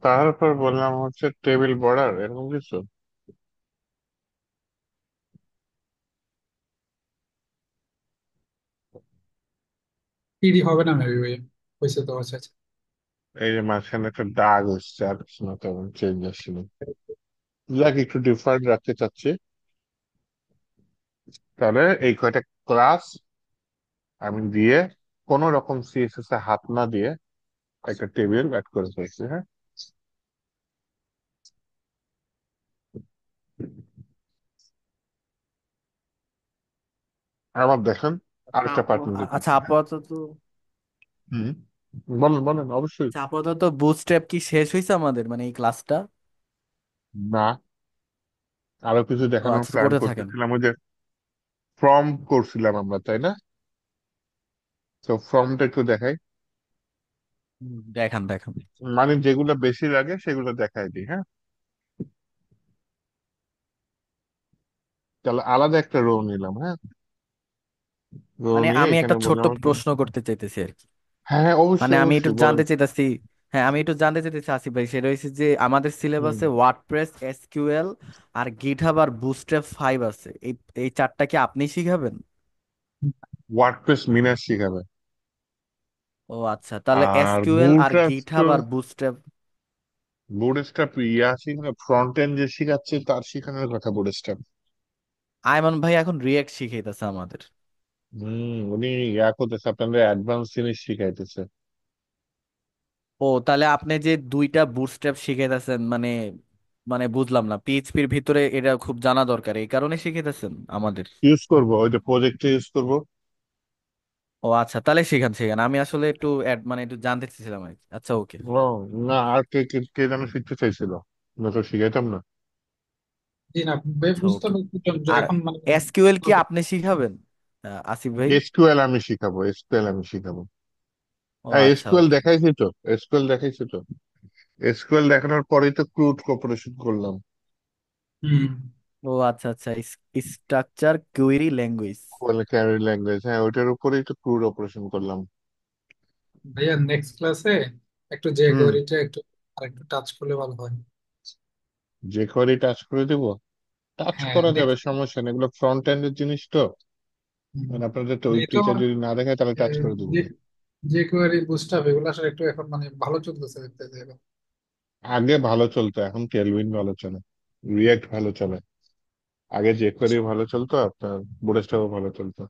তারপর বললাম হচ্ছে টেবিল বর্ডার, এরকম কিছু। পিডি হবে না মেবি ওই, হয়েছে তো, আচ্ছা আচ্ছা। এই যে মাঝখানে একটা দাগ হচ্ছে, আর কিছু না, তেমন চেঞ্জ আসছিল। যাক, একটু ডিফারেন্ট রাখতে চাচ্ছি, তাহলে এই কয়টা ক্লাস আমি দিয়ে কোন রকম সিএসএস এ হাত না দিয়ে একটা টেবিল অ্যাড করে ফেলছি। হ্যাঁ, আবার দেখেন আরেকটা প্যাটার্ন আচ্ছা দিতেছি। হ্যাঁ, আপাতত, হুম, বলেন বলেন, অবশ্যই। আচ্ছা আপাতত বুটস্ট্র্যাপ কি শেষ হয়েছে আমাদের, মানে এই ক্লাসটা? না, আরো কিছু ও দেখানোর আচ্ছা, তো প্ল্যান করতে থাকেন। করতেছিলাম। ওই যে ফর্ম করছিলাম আমরা, তাই না? তো ফর্মটা একটু দেখাই, দেখান দেখান। মানে যেগুলো বেশি লাগে সেগুলো দেখাই দিই। হ্যাঁ, তাহলে আলাদা একটা রো নিলাম। হ্যাঁ, রো মানে নিয়ে আমি এখানে একটা ছোট্ট বললাম যে প্রশ্ন করতে চাইতেছি আর কি। হ্যাঁ হ্যাঁ, মানে অবশ্যই আমি একটু অবশ্যই বলেন। জানতে চাইতেছি, হ্যাঁ আমি একটু জানতে চাইতেছি আসিফ ভাই, সেটা হচ্ছে যে আমাদের হুম, সিলেবাসে ওয়ার্ডপ্রেস, এসকিউএল আর গিটহাব আর বুটস্ট্র্যাপ 5 আছে, এই এই চারটা কি আপনি শিখাবেন? ওয়ার্ডপ্রেস মিনার শিখাবে। ও আচ্ছা, তাহলে আর এসকিউএল আর বুটস্ট্র্যাপ গিটহাব তো, আর বুটস্ট্র্যাপ। বুটস্ট্র্যাপ ইয়া শিখাবে, ফ্রন্ট এন্ড যে শিখাচ্ছে তার শিখানোর কথা বুটস্ট্র্যাপ। আয়মান ভাই এখন রিয়েক্ট শিখাইতেছে আমাদের। উনি ইয়া করতেছে, আপনাদের অ্যাডভান্স জিনিস শিখাইতেছে। ও তাহলে আপনি যে দুইটা বুটস্ট্র্যাপ শিখাইতেছেন, মানে মানে বুঝলাম না, পিএইচপির ভিতরে এটা খুব জানা দরকার এই কারণে শিখাইতেছেন আমাদের। ইউজ করবো, ওই যে প্রজেক্টে ইউজ করবো। ও আচ্ছা, তাহলে শিখান শিখান, আমি আসলে একটু মানে একটু জানতে চাইছিলাম আর কি। আচ্ছা ওকে। ও, না, আর কে কে কে যেন শিখতে চাইছিল, না তো শিখাইতাম না। জি না ভাই, আচ্ছা বুঝতে ওকে। পারছিলাম যে আর এখন মানে এসকিউএল কি আপনি শিখাবেন, আসিফ ভাই? এসকিউএল আমি শিখাবো, এসকিউএল আমি শিখাবো। ও হ্যাঁ, আচ্ছা এসকিউএল ওকে। দেখাইছি তো, এসকিউএল দেখাইছি তো। এসকিউএল দেখানোর পরেই তো ক্রুড কর্পোরেশন করলাম। হম। ও আচ্ছা আচ্ছা, স্ট্রাকচার কুয়েরি ল্যাঙ্গুয়েজ। বলে ক্যারি ল্যাঙ্গুয়েজ, হ্যাঁ ওইটার উপরেই তো ক্রুড অপারেশন করলাম। ভাইয়া নেক্সট ক্লাসে একটু যে হুম, কোয়েরিটা একটু আর একটু টাচ করলে ভালো হয়। যে কোয়ারি টাচ করে দিব, টাচ হ্যাঁ করা যাবে, নেক্সট। সমস্যা নেই, এগুলো ফ্রন্ট এন্ডের জিনিস তো। মানে আপনাদের তো ওই এটা টিচার আমার যদি না দেখায় তাহলে টাচ করে দিব। যে যে কোয়েরি বুস্টআপ এগুলো আসলে একটু এখন মানে ভালো চলতেছে দেখতে যে এখন। আগে ভালো চলতো, এখন টেলউইন ভালো চলে, রিয়েক্ট ভালো চলে। আগে যে কোয়ারি ভালো চলতো, আপনার বুটস্ট্র্যাপও ভালো চলতো।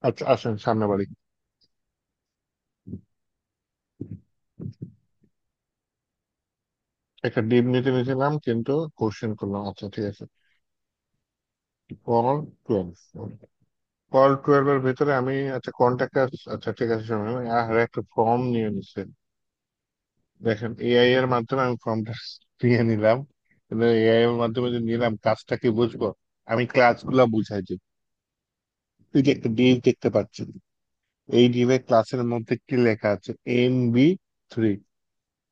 আচ্ছা, আসেন সামনে বাড়ি। একটা ডিপ নিতে নিয়েছিলাম কিন্তু কোশ্চেন করলাম। আচ্ছা ঠিক আছে, কল 12, কল 12 এর ভিতরে আমি, আচ্ছা কন্ট্যাক্ট, আচ্ছা ঠিক আছে শুনুন, আর একটা ফর্ম নিয়ে নিচ্ছে। দেখেন এআই এর মাধ্যমে আমি ফর্মটা নিয়ে নিলাম, কিন্তু এআই এর মাধ্যমে যে নিলাম কাজটা কি বুঝবো? আমি ক্লাসগুলো বুঝাই দিই। তুই যে একটা ডিপ দেখতে পাচ্ছিস, এই ডিপের ক্লাসের মধ্যে কি লেখা আছে? MB3।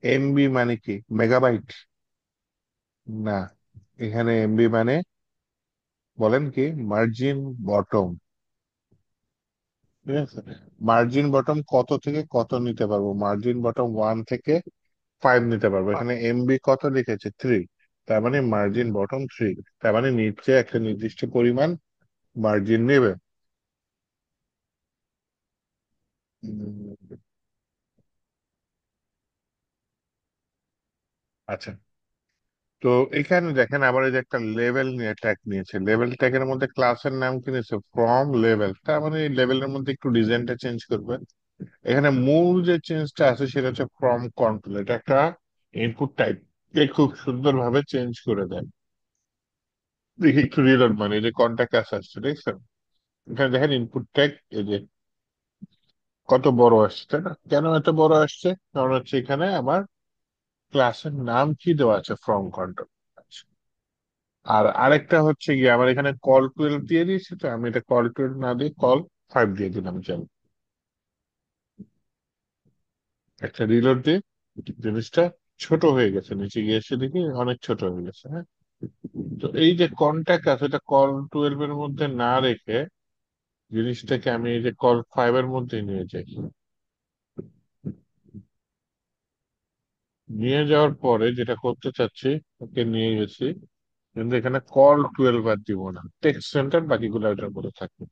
এমবি মানে কি? মেগাবাইট? না, এখানে এমবি মানে, বলেন কি, মার্জিন বটম। ঠিক আছে, মার্জিন বটম কত থেকে কত নিতে পারবো? মার্জিন বটম 1 থেকে 5 নিতে পারবো। এখানে এমবি কত লিখেছে? 3। তার মানে মার্জিন বটম 3। তার মানে নিচে একটা নির্দিষ্ট পরিমাণ মার্জিন নেবে। উম, আচ্ছা, তো এখানে দেখেন আবার এই যে একটা লেভেল নিয়ে ট্যাগ নিয়েছে, লেভেল ট্যাগের মধ্যে ক্লাসের নাম কি নিয়েছে? From level. তার মানে এই লেভেলের মধ্যে একটু ডিজাইনটা চেঞ্জ করবে। এখানে মূল যে চেঞ্জটা আছে সেটা হচ্ছে ফ্রম কন্ট্রোল, এটা একটা ইনপুট টাইপ কে খুব সুন্দরভাবে চেঞ্জ করে দেয়। দেখি একটু রিলোড, মানে এই যে কন্টাক্ট কাজ আসছে দেখছেন, এখানে দেখেন ইনপুট ট্যাগ এই যে কত বড় আসছে, তাই না? কেন এত বড় আসছে? কারণ হচ্ছে এখানে আমার ক্লাসের নাম কি দেওয়া আছে? From control. আর আরেকটা হচ্ছে গিয়ে আমার এখানে কল 12 দিয়ে দিয়েছি, তো আমি এটা কল 12 না দিয়ে কল 5 দিয়ে দিলাম। যেন একটা রিলোড দিয়ে জিনিসটা ছোট হয়ে গেছে, নিচে গিয়ে এসে দেখি অনেক ছোট হয়ে গেছে। হ্যাঁ, তো এই যে কন্ট্যাক্ট আছে এটা কল 12 এর মধ্যে না রেখে জিনিসটাকে আমি এই যে কল 5 এর মধ্যে নিয়ে যাই। নিয়ে যাওয়ার পরে যেটা করতে চাচ্ছি, ওকে নিয়ে গেছি, কিন্তু এখানে কল 12 আর দিব না, টেক্সট সেন্টার বাকিগুলো ওটার মধ্যে থাকবে।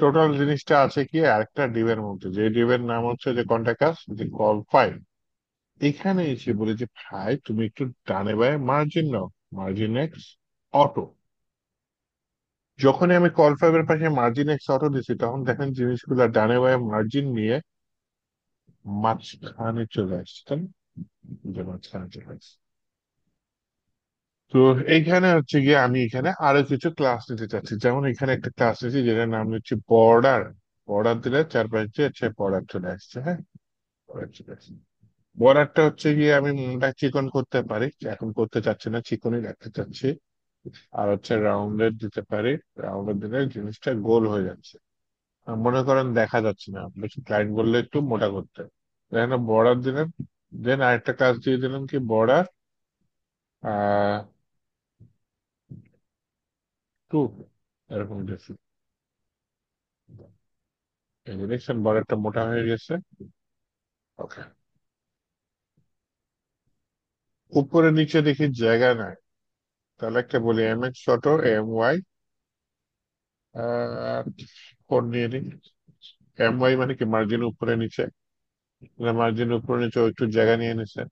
টোটাল জিনিসটা আছে কি আরেকটা ডিবের মধ্যে, যে ডিবের নাম হচ্ছে যে কন্ট্যাক্ট আস, যে কল 5। এখানে এসে বলে যে ভাই তুমি একটু ডানে বায়ে মার্জিন নাও, মার্জিন এক্স অটো। যখনই আমি কল ফাইভের পাশে মার্জিন এক্স অটো দিচ্ছি, তখন দেখেন জিনিসগুলো ডানে বায়ে মার্জিন নিয়ে মাঝখানে চলে আসছে, তাই না? যে মাঝখানে চলে আসছে। তো এইখানে হচ্ছে গিয়ে আমি এখানে আরো কিছু ক্লাস নিতে চাচ্ছি, যেমন এখানে একটা ক্লাস নিচ্ছি যেটার নাম হচ্ছে বর্ডার। বর্ডার দিলে চারপাশ দিয়ে হচ্ছে বর্ডার চলে আসছে, হ্যাঁ, বর্ডার চলে আসছে। বর্ডারটা হচ্ছে গিয়ে আমি মোটা চিকন করতে পারি, এখন করতে চাচ্ছি না, চিকনই রাখতে চাচ্ছি। আর হচ্ছে রাউন্ডেড দিতে পারি, রাউন্ডেড দিলে জিনিসটা গোল হয়ে যাচ্ছে। মনে করেন দেখা যাচ্ছে না, আপনি ক্লায়েন্ট বললে একটু মোটা করতে, এখানে বর্ডার দিলেন। দেন আরেকটা কাজ দিয়ে দিলাম কি বর্ডার আহ টু, এরকম দিচ্ছি। এই যে দেখছেন বর্ডারটা মোটা হয়ে গেছে। ওকে, উপরে নিচে দেখি জায়গা নাই, তাহলে একটা বলি এম এক্স ছোট এম ওয়াই ফোর নিয়ে নিই। এম ওয়াই মানে কি মার্জিন উপরে নিচে, মার্জিন উপরে নিচে ও একটু জায়গা নিয়ে নিছে।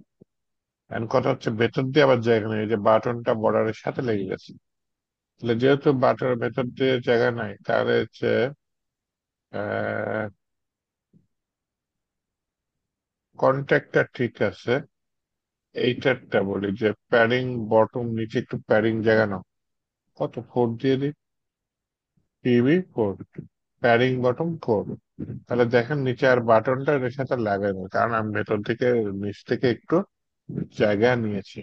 এখন কথা হচ্ছে ভেতর দিয়ে আবার জায়গা নেই, এই যে বাটনটা বর্ডারের সাথে লেগে গেছে। তাহলে যেহেতু বাটনের ভেতর দিয়ে জায়গা নাই, তাহলে হচ্ছে কন্ট্যাক্টটা ঠিক আছে। এইটারটা বলি যে প্যাডিং বটম নিচে একটু প্যাডিং জায়গা নাও, কত ফোর দিয়ে দিই, TV four, padding bottom four. তাহলে দেখেন নিচে আর বাটনটা এর সাথে লাগাই না, কারণ আমি ভেতর থেকে নিচ থেকে একটু জায়গা নিয়েছি।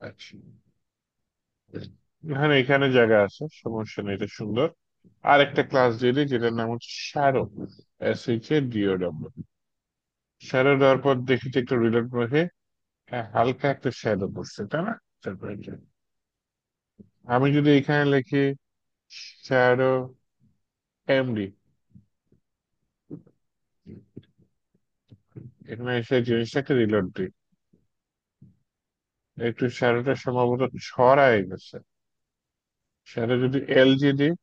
আচ্ছা, এখানে এখানে জায়গা আছে, সমস্যা নেই, এটা সুন্দর। আর একটা ক্লাস দিয়ে দিই যেটার নাম হচ্ছে শ্যাডো, SHADO। শ্যাডো দেওয়ার পর দেখি যে একটু রিলোড রেখে, হ্যাঁ হালকা একটা শ্যাডো পড়ছে, তাই না? তারপরে আমি যদি এখানে লিখি শ্যাডো MD, এখানে এসে জিনিসটাকে রিলোড দিই, একটু শ্যাডোটা সম্ভবত ছড়ায় গেছে। শ্যাডো যদি LG দিই,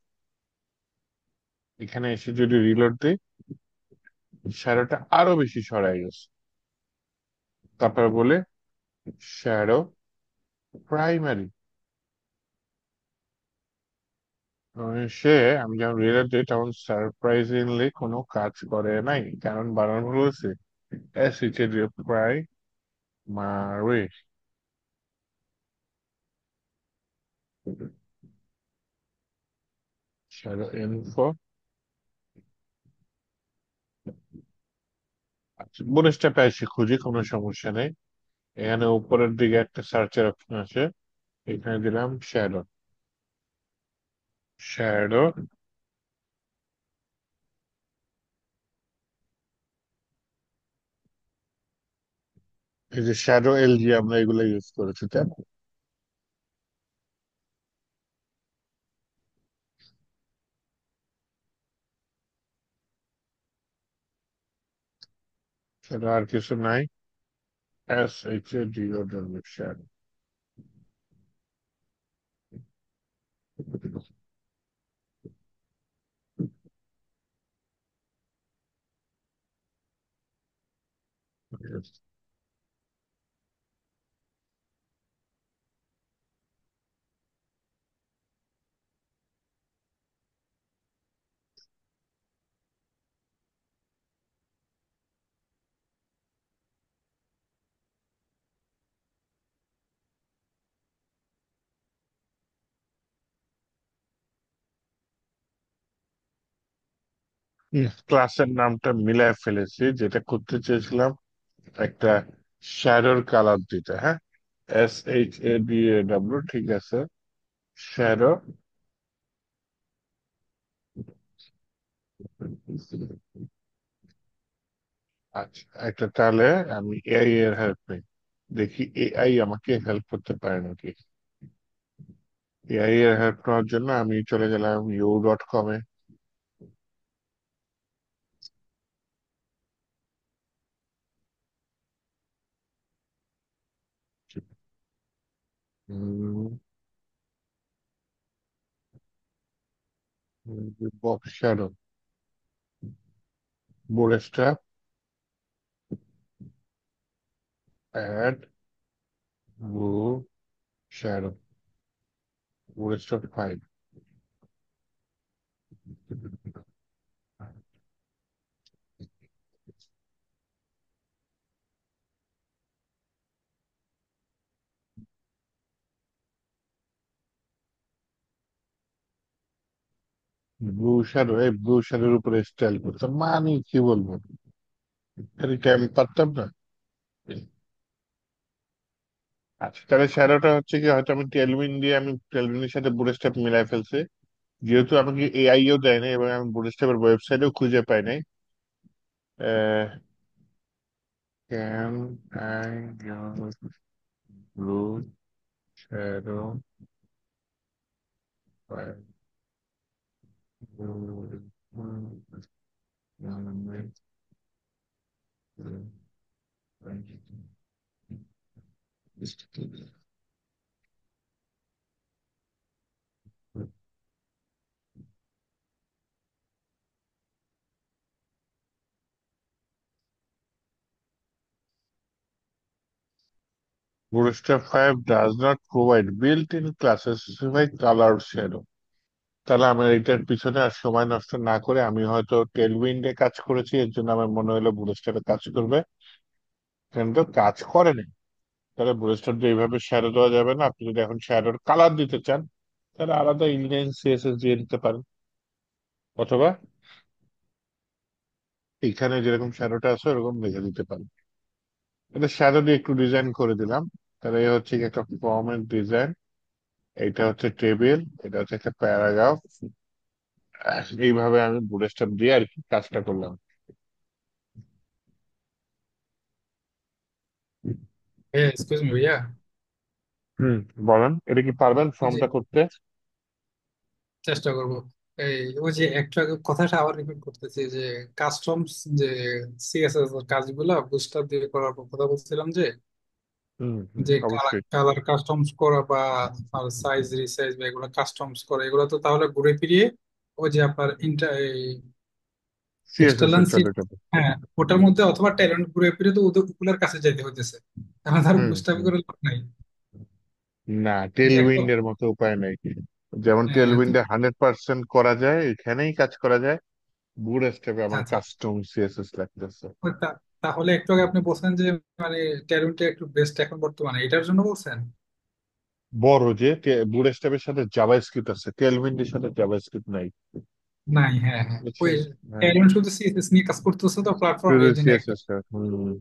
এখানে এসে যদি রিলোড দিই, শ্যাডোটা আরো বেশি ছড়ায় গেছে। তারপর বলে শ্যাডো প্রাইমারি, সে আমি যখন রিলোড দিই তখন সারপ্রাইজিংলি কোনো কাজ করে নাই, কারণ বানান ভুল হয়েছে। Primary, shadow info. আচ্ছা, বুনিশটা পেয়েছি, খুঁজি, কোনো সমস্যা নেই। এখানে উপরের দিকে একটা সার্চের অপশন আছে, এখানে দিলাম শ্যাডো। শ্যাডো, এই যে শ্যাডো LG আমরা এগুলো ইউজ করেছি, তাই না? সেটা আর কিছু নাই, SHADO, শ্যাডো। ক্লাসের নামটা মিলায় ফেলেছি, যেটা করতে চেয়েছিলাম একটা শ্যাডোর কালার দিতে, হ্যাঁ, SHADO, ঠিক আছে, শ্যাডো। আচ্ছা, একটা তাহলে আমি AI এর হেল্প নিই, দেখি AI আমাকে হেল্প করতে পারে নাকি। AI এর হেল্প নেওয়ার জন্য আমি চলে গেলাম u.com এ। Box shadow, bootstrap, add blue shadow booster 5। Blue shadow, এই ব্লু শ্যাডোর উপরে স্টাইল করতে মানে কি বলবো, এটা আমি পারতাম না। আচ্ছা তাহলে শ্যাডোটা হচ্ছে কি, হয়তো আমি টেলউইন দিয়ে আমি টেলউইনের সাথে বুট স্টেপ মিলাই ফেলছি, যেহেতু আমাকে এআইও দেয় নাই এবং আমি বুট স্টেপের ওয়েবসাইটেও খুঁজে পাই নাই। Can I use blue shadow Bootstrap 5 does not provide built-in classes specified colored shadow। তাহলে আমার এটার পিছনে আর সময় নষ্ট না করে আমি হয়তো টেলউইন্ডে কাজ করেছি, এর জন্য আমার মনে হলো বুটস্ট্র্যাপে কাজ করবে, কিন্তু কাজ করেনি। তাহলে বুটস্ট্র্যাপ দিয়ে এইভাবে শ্যাডো দেওয়া যাবে না। আপনি যদি এখন শ্যাডোর কালার দিতে চান তাহলে আলাদা ইনলাইন সিএসএস দিয়ে দিতে পারেন, অথবা এখানে যেরকম শ্যাডোটা আছে ওরকম লিখে দিতে পারেন। এটা শ্যাডো দিয়ে একটু ডিজাইন করে দিলাম। তাহলে এই হচ্ছে কি একটা ফর্মের ডিজাইন, এটা হচ্ছে টেবিল, এটা হচ্ছে একটা প্যারাগ্রাফ। এইভাবে আমি বুটস্ট্র্যাপ দিয়ে আর কি কাজটা করলাম। এক্সকিউজ মি ভাইয়া। হুম, বলেন এটা কি পারবেন ওই যে ফর্মটা করতে? চেষ্টা করব। এই ওই যে একটা কথাটা আবার রিপিট করতেছি যে কাস্টমস, যে সিএসএস এর কাজগুলো বুস্টার দিয়ে করার কথা বলছিলাম, যে হুম হুম, যে অবশ্যই। কালার কাস্টমস করা বা আপনার সাইজ রিসাইজ বা এগুলো কাস্টমস করা, এগুলো তো তাহলে ঘুরে ফিরিয়ে ওই যে আপনার ইন্টার সিএসএস এক্সটার্নাল এর সিট, চলে। হ্যাঁ ওটার মধ্যে অথবা ট্যালেন্ট ঘুরে ফিরে তো ওদের উপকুলের কাছে যাইতে হইতেছে। এখন আর হুম বুস্টার হুম। করে লাভ নাই। না, যে টেল একটা, উইন্ডের মতো উপায় নেই। যেমন টেল হ্যাঁ, উইন্ডে 100% করা যায়, এখানেই কাজ করা যায়। বুট স্টেপে আচ্ছা আমার আচ্ছা। কাস্টম সিএসএস লাগতেছে। তাহলে একটু আগে আপনি বলছেন যে মানে ট্যালেন্টটা একটু বেস্ট এখন বর্তমানে, এটার জন্য বলছেন? বড় যে বুট স্টেপের সাথে জাভা স্ক্রিপ্ট আছে, টেল উইন্ডের সাথে জাভা স্ক্রিপ্ট নাই। নাই, হ্যাঁ হ্যাঁ, ওই বুঝছেন? হ্যাঁ, ট্যালেন্ট শুধু সিএসএস নিয়ে কাজ করতেছে তো প্ল্যাটফর্ম, শুধু এই জন্য একটা সিএসএস। হুম।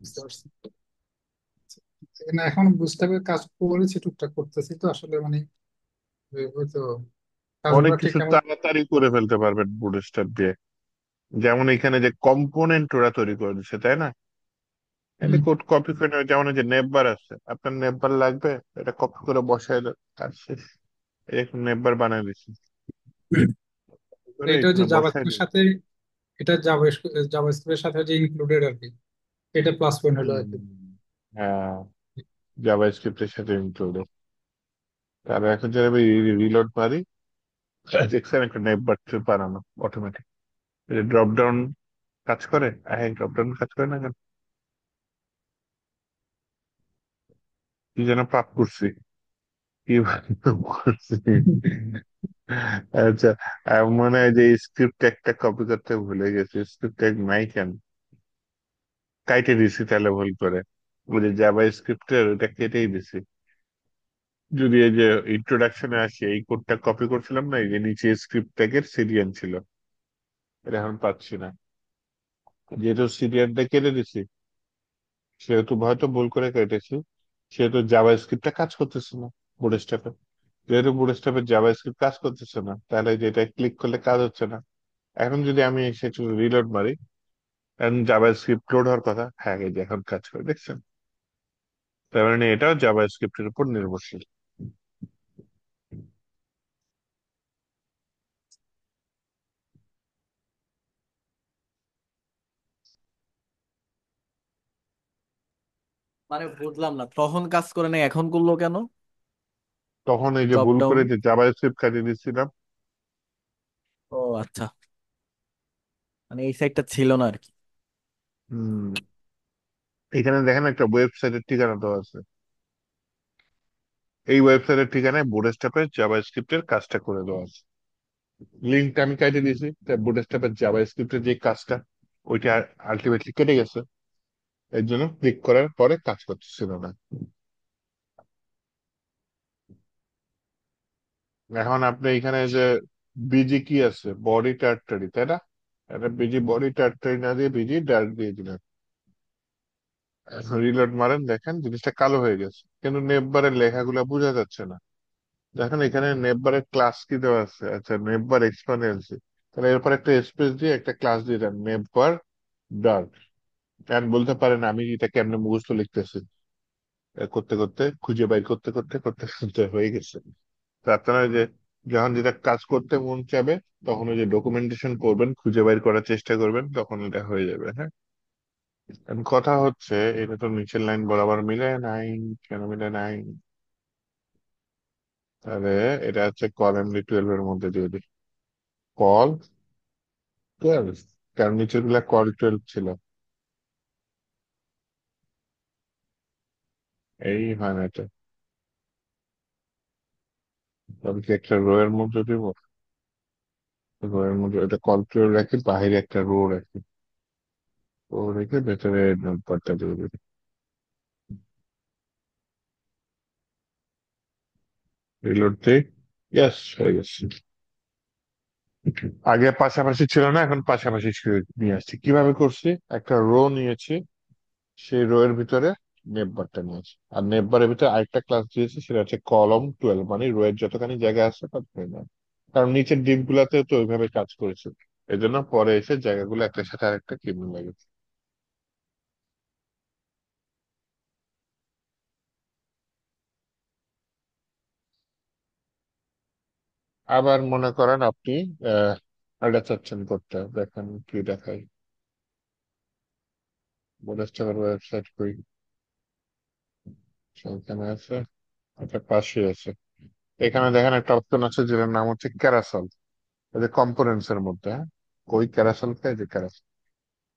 বুঝতে পারছি। না এখন বুঝতে হবে, কাজ করেছি টুকটাক করতেছি তো আসলে মানে ওই তো অনেক কাজগুলো ঠিক কিছু তেমন। তাড়াতাড়ি করে ফেলতে পারবেন বুট স্টেপ দিয়ে। যেমন এখানে যে কম্পোনেন্ট ওরা তৈরি করে দিচ্ছে, তাই না? এটা হুম। কোড কপি করে নেবে, যেমন এই যে নেববার আছে, আপনার নেববার লাগবে, এটা কপি করে বসায় দেন, কাজ শেষ। এরকম নেববার বানিয়ে দিচ্ছি, করে এটা হচ্ছে এখানে বসায় জাভাস্ক্রিপ্টের দিন। সাথে, এটা জাভাস্ক্রিপ্টের সাথে যে ইনক্লুডেড আর কি, এটা প্লাস পয়েন্ট হলো আর হুম, কি। হ্যাঁ, জাভা স্ক্রিপ্টের সাথে ইনক্লুড। তার এখন যদি আমি রিলোড মারি, দেখছেন একটা নেববার বানানো অটোমেটিক, ড্রপ ডাউন কাজ করে। হ্যাঁ, ড্রপ ডাউন কাজ করে না কেন? কি যেন পাপ করছি, কি পাপ করছি। আচ্ছা, মনে হয় যে স্ক্রিপ্ট একটা কপি করতে ভুলে গেছি, স্ক্রিপ্ট ট্যাগ নাই কেন, কাইটে দিছি তাহলে ভুল করে। ওই যে জাভা স্ক্রিপ্টের ওটা কেটেই দিছি। যদি এই যে ইন্ট্রোডাকশনে আসি, এই কোডটা কপি করছিলাম না, এই যে নিচে স্ক্রিপ্ট ট্যাগের সিরিয়ান ছিল, এটা এখন পাচ্ছি না। যেহেতু সিরিয়ানটা কেটে দিছি, সেহেতু হয়তো ভুল করে কেটেছি, সেহেতু জাভা স্ক্রিপ্টটা কাজ করতেছে না বুটস্ট্র্যাপে। যেহেতু বুটস্ট্র্যাপে জাভা স্ক্রিপ্ট কাজ করতেছে না, তাহলে যেটা ক্লিক করলে কাজ হচ্ছে না। এখন যদি আমি সেটা রিলোড মারি, এখন জাভা স্ক্রিপ্ট লোড হওয়ার কথা, হ্যাঁ এই যে এখন কাজ করে, দেখছেন? তার মানে এটাও জাভা স্ক্রিপ্টের উপর নির্ভরশীল। মানে বুঝলাম না, তখন কাজ করে না এখন করলো কেন? তখন এই যে ড্রপ ভুল ডাউন। করে যে জাভা স্ক্রিপ্ট কাটিয়ে দিচ্ছিলাম। ও আচ্ছা, মানে এই সাইডটা ছিল না আর কি। হম, এখানে দেখেন একটা ওয়েবসাইটের ঠিকানা দেওয়া আছে। এই ওয়েবসাইটের ঠিকানায় বুটস্ট্র্যাপের জাভাস্ক্রিপ্টের কাজটা করে দেওয়া আছে। লিঙ্কটা আমি কেটে দিয়েছি, তাই বুটস্ট্র্যাপের জাভাস্ক্রিপ্টের যে কাজটা ওইটা আলটিমেটলি কেটে গেছে। এর জন্য ক্লিক করার পরে কাজ করতেছিল না। এখন আপনি এখানে যে বিজি কি আছে, বডি টার্টারি, তাই না? এটা বিজি বডি টার্টারি না দিয়ে বিজি ডার্ক দিয়ে দিলেন। এখন রিলোড মারেন, দেখেন জিনিসটা কালো হয়ে গেছে, কিন্তু নেটবারের লেখাগুলো বোঝা যাচ্ছে না। দেখেন এখানে নেটবারের ক্লাস কি দেওয়া আছে, আচ্ছা নেটবার এক্সপান্ডেন্সি, তাহলে এরপর একটা স্পেস দিয়ে একটা ক্লাস দিয়ে দেন নেটবার ডার্ক। এখন বলতে পারেন আমি এটা কেমনে মুখস্থ লিখতেছি, করতে করতে খুঁজে বাইর করতে করতে করতে করতে হয়ে গেছে। তো আপনারা যে যখন যেটা কাজ করতে মন চাবে, তখন ওই যে ডকুমেন্টেশন করবেন, খুঁজে বাইর করার চেষ্টা করবেন, তখন এটা হয়ে যাবে। হ্যাঁ, এখন কথা হচ্ছে এটা তো নিচের লাইন বরাবর মিলে নাই, কেন মিলে নাই? তাহলে এটা হচ্ছে কল এমডি 12 এর মধ্যে দিয়ে দিই, কল 12, কারণ নিচের গুলা কল 12 ছিল। এই হয় না এটা, তবে কি একটা রো এর মধ্যে দিব, রো এর মধ্যে এটা কল 12 রাখি, বাইরে একটা রো রাখি, রো রেখে ভেতরে নাম্বারটা দিয়ে দিই, রিলোড দিই। ইয়েস, হয়ে গেছে। আগে পাশাপাশি ছিল না, এখন পাশাপাশি নিয়ে আসছি। কিভাবে করছি, একটা রো নিয়েছি, সেই রো এর ভিতরে নেটবারটা নিয়েছি, আর নেটবারের ভিতরে আরেকটা ক্লাস দিয়েছি, সেটা হচ্ছে কলম 12, মানে রো এর যতখানি জায়গা আছে ততখানি না। কারণ নিচের ডিপ গুলাতে তো ওইভাবে কাজ করেছে, এই জন্য পরে এসে জায়গাগুলো একটার সাথে আরেকটা কেমন লাগে। আবার মনে করেন আপনি আহ এটা চাচ্ছেন করতে, দেখেন কি দেখাই, বোনেস্টার ওয়েবসাইট কই, সেখানে আছে, একটা পাশে আছে। এখানে দেখেন একটা অপশন আছে যেটার নাম হচ্ছে ক্যারাসল, এই যে কম্পোনেন্টস এর মধ্যে। হ্যাঁ, ওই ক্যারাসেলটা, এই যে ক্যারাসেল,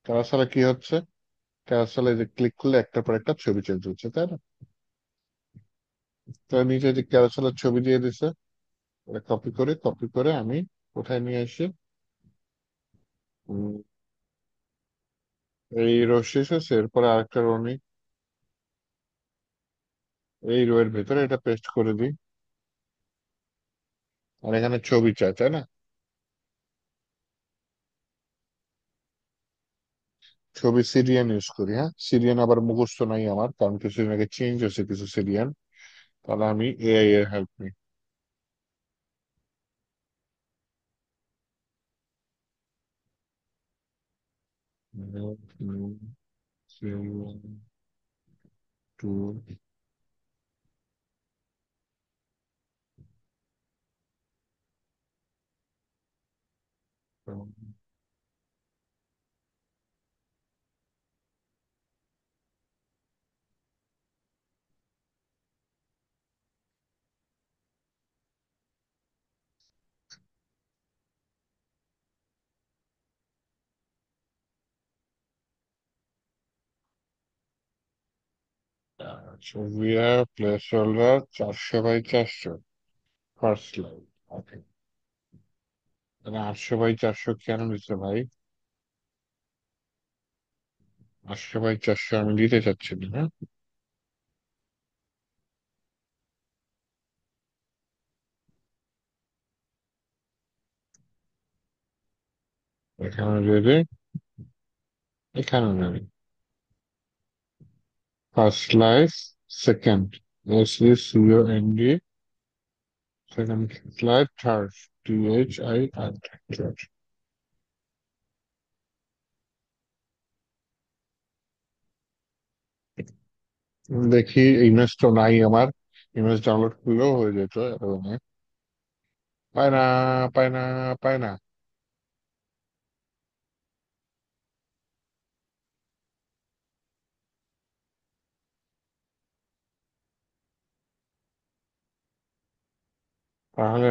ক্যারাসেলে কি হচ্ছে, ক্যারাসেলে যে ক্লিক করলে একটার পর একটা ছবি চেঞ্জ হচ্ছে, তাই না? তো নিচে যে ক্যারাসেলের ছবি দিয়ে দিছে, এটা কপি করে আমি কোথায় নিয়ে আসি, উম, এই রো শেষ হচ্ছে, এরপরে আরেকটা রো নিই, এই রো এর ভেতরে এটা পেস্ট করে দিই, আর এখানে ছবি চাই, তাই না? ছবি সিরিয়ান ইউজ করি। হ্যাঁ, সিরিয়ান আবার মুখস্থ নাই আমার, কারণ কিছুদিন আগে চেঞ্জ হয়েছে কিছু সিরিয়ান। তাহলে আমি এআই এর হেল্প নিই। টু, ছবিরা placeholder 400 by 400, first line. Okay, তাহলে 800 বাই 400 কেন দিচ্ছে ভাই? 800 বাই 400 আমি দিতে চাচ্ছি না। হ্যাঁ, এখানে যদি, এখানে নেই, first life, second, SECOND, second slide, third, THIR, third. দেখি, ইমেজ তো নাই আমার, ইমেজ ডাউনলোড করলেও হয়ে যেত এতদিনে। পায় না, পায় না, পায় না। তাহলে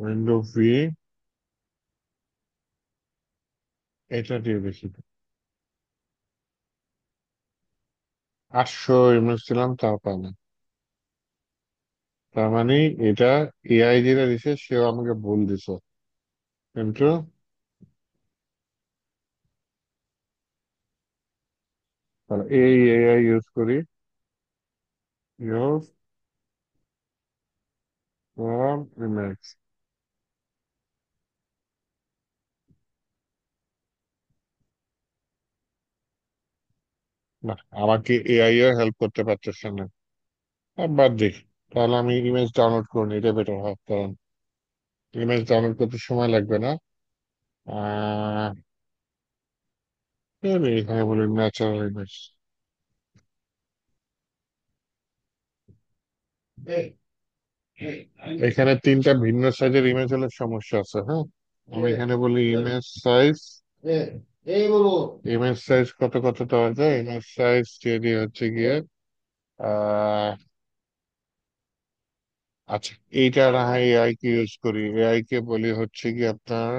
উইন্ডো ভি, এটা দিয়ে দেখি। 800 ইমেজ দিলাম, তাও পাই না। তার মানে এটা এআই যেটা দিছে সেও আমাকে ভুল দিছে, কিন্তু এই এআই ইউজ করি, ইউজ ফ্রম ইমেজ। না, আমাকে এআই এর হেল্প করতে পারতেছে না। বাদ দিই, তাহলে আমি ইমেজ ডাউনলোড করে নিই, এটা বেটার হয়, কারণ ইমেজ ডাউনলোড করতে সময় লাগবে না। আহ এখানে বলি ন্যাচারাল ইমেজ। এখানে তিনটা ভিন্ন সাইজের ইমেজ হলে সমস্যা আছে, হ্যাঁ। আমি এখানে বলি ইমেজ সাইজ, ইমেজ সাইজ কত কত দেওয়া যায়, ইমেজ সাইজ দিয়ে হচ্ছে গিয়ে আহ আচ্ছা, এইটা না হয় এআই কে ইউজ করি, এআই কে বলি হচ্ছে কি আপনার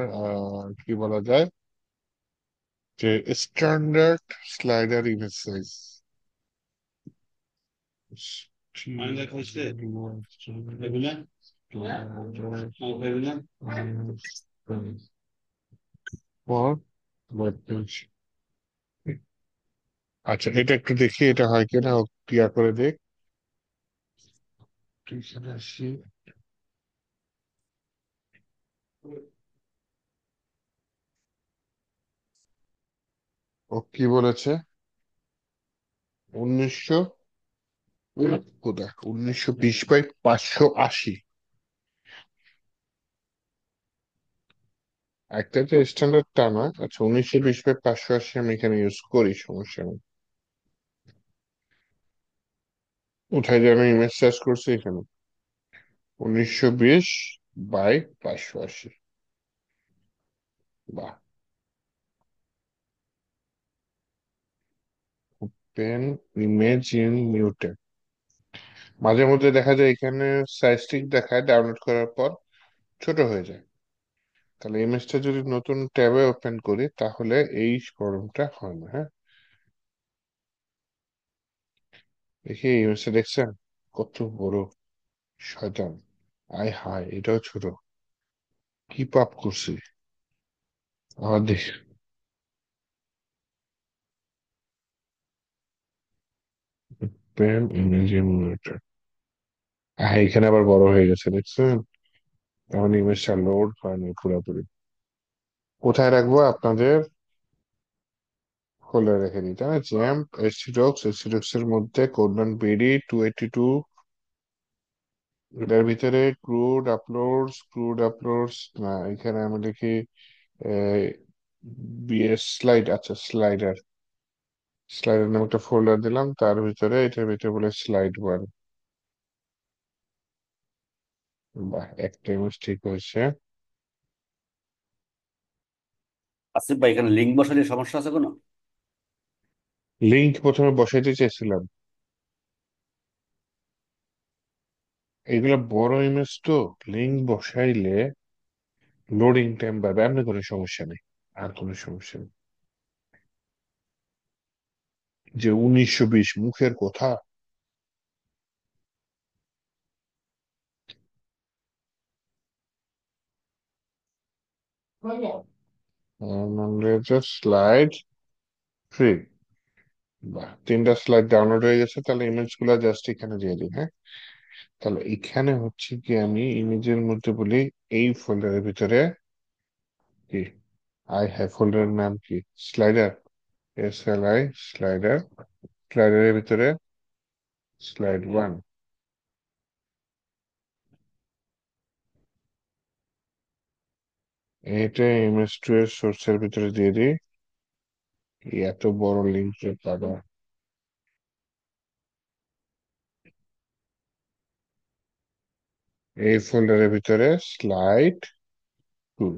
কি বলা যায়, যে স্ট্যান্ডার্ড স্লাইডার ইমেজ সাইজ। আচ্ছা, এটা একটু দেখি এটা হয় কিনা, ও ক্লিয়ার করে দেখ। এখানে আসি, ও কি বলেছে, 1900, কোথায় 1920 বাই 580। একটা তো স্ট্যান্ডার্ড টা নয়। আচ্ছা, 1920 বাই 580 আমি এখানে ইউজ করি, সমস্যা নেই। কোথায় যেন ইমেজ সার্চ করছি, এখানে 1920 বাই 580। বাহ, open image in new tab. মাঝে মধ্যে দেখা যায় এখানে সাইজ ঠিক দেখায়, ডাউনলোড করার পর ছোট হয়ে যায়। তাহলে ইমেজটা যদি নতুন ট্যাবে ওপেন করি তাহলে এই প্রবলেমটা হয় না, হ্যাঁ। দেখি ইমেজটা দেখছেন কত বড়, শয়তান। আয় হায়, এটাও ছোট, কি পাপ করছি। আবার দেখি, পেন ইমেজ ইমুলেটর, হ্যাঁ এখানে আবার বড় হয়ে গেছে, দেখছেন। এখন ইমেজটা লোড হয়নি পুরোপুরি। কোথায় রাখবো, আপনাদের ফোল্ডার রেখে দিই, তাই না? জ্যাম্প এসটিডক্স এর মধ্যে কোডমান বিডি 282, এটার ভিতরে ক্রুড আপলোডস না, এখানে আমি লিখি বিএস স্লাইড, আচ্ছা স্লাইডার, স্লাইডার নামে একটা ফোল্ডার দিলাম, তার ভিতরে এটার ভিতরে বলে স্লাইড 1। বাহ, একটা ইমেজ ঠিক হয়েছে। আসিফ ভাই, এখানে লিঙ্ক বসালে সমস্যা আছে কোনো? লিংক প্রথমে বসাইতে চেয়েছিলাম, এগুলো বড় ইমেজ তো, লিংক বসাইলে লোডিং টাইম বাড়বে, এমনি কোনো সমস্যা নেই, আর কোনো সমস্যা নেই। যে 1920 মুখের কথা। স্লাইড 3। বাহ, তিনটা স্লাইড ডাউনলোড হয়ে গেছে, তাহলে ইমেজ গুলা জাস্ট এখানে দিয়ে দিই, হ্যাঁ। তাহলে এখানে হচ্ছে কি, আমি ইমেজের মধ্যে বলি এই ফোল্ডারের ভিতরে কি, আই হ্যাভ ফোল্ডারের নাম কি, স্লাইডার, SLI স্লাইডার, স্লাইডারের ভিতরে স্লাইড 1। এটা ইমেজ 2 এর সোর্সের ভিতরে দিয়ে দিই, এত বড় লিঙ্ক পাবো। এই ফোল্ডারের ভিতরে স্লাইড 2।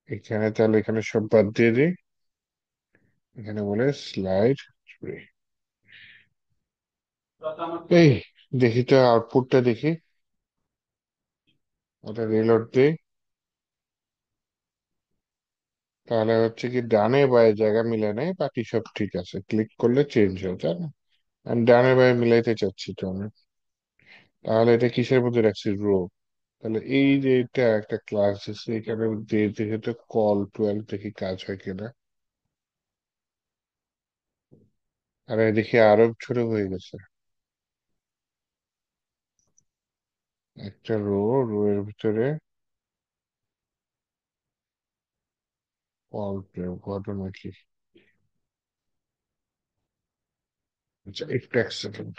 এখানে তাহলে এখানে সব বাদ দিয়ে দিই, এখানে বলে স্লাইড 3। এই দেখি তো আউটপুটটা দেখি, ওটা রিলোড দিই। তাহলে হচ্ছে কি ডানে বায়ে জায়গা মিলে নেই, বাকি সব ঠিক আছে, ক্লিক করলে চেঞ্জ হয়ে যায় না। আমি ডানে বায়ে মিলাইতে চাচ্ছি তো আমি। তাহলে এটা কিসের মধ্যে রাখছি, রো। তাহলে এই যে এটা একটা ক্লাস আছে এখানে, দিয়ে দেখে তো কল 12 দেখি কাজ হয় কিনা। আরে দেখি আরো ছোট হয়ে গেছে, একটা রো, রো এর ভিতরে কল ঘটনা কি। আচ্ছা একটু এক সেকেন্ড।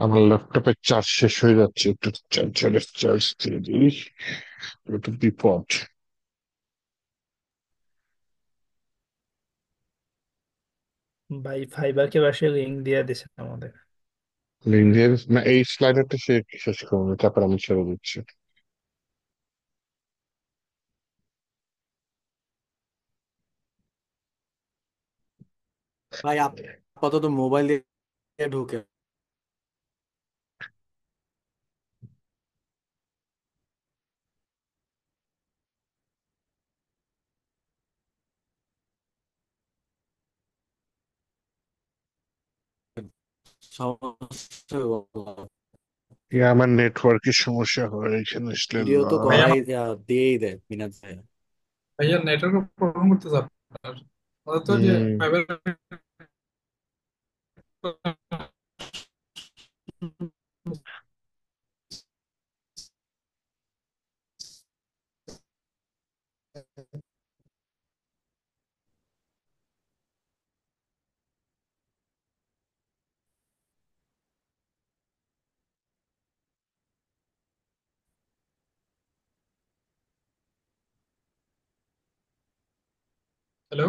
আমার ল্যাপটপের চার্জ শেষ হয়ে যাচ্ছে, একটু চার্জারের চার্জ দিয়ে দিই, একটু বিপদ। ভাই ফাইবারকে পাশে লিঙ্ক দিয়ে দিছে আমাদের। লিঙ্ক দিয়ে না, এই স্লাইডারটা সে শেষ করবো, তারপর আমি ছেড়ে দিচ্ছি। ভাই আপাতত মোবাইল দিয়ে ঢুকে সমস্যা আমার নেটওয়ার্কের সমস্যা হয় এখানে আসলে ভিডিও তো ভাইয়া করাই দিয়েই দেয় বিনা যায়। ভাইয়া নেটওয়ার্ক প্রবলেম করতেছে আপনার, বলতো যে হম। ফাইবার। হ্যালো।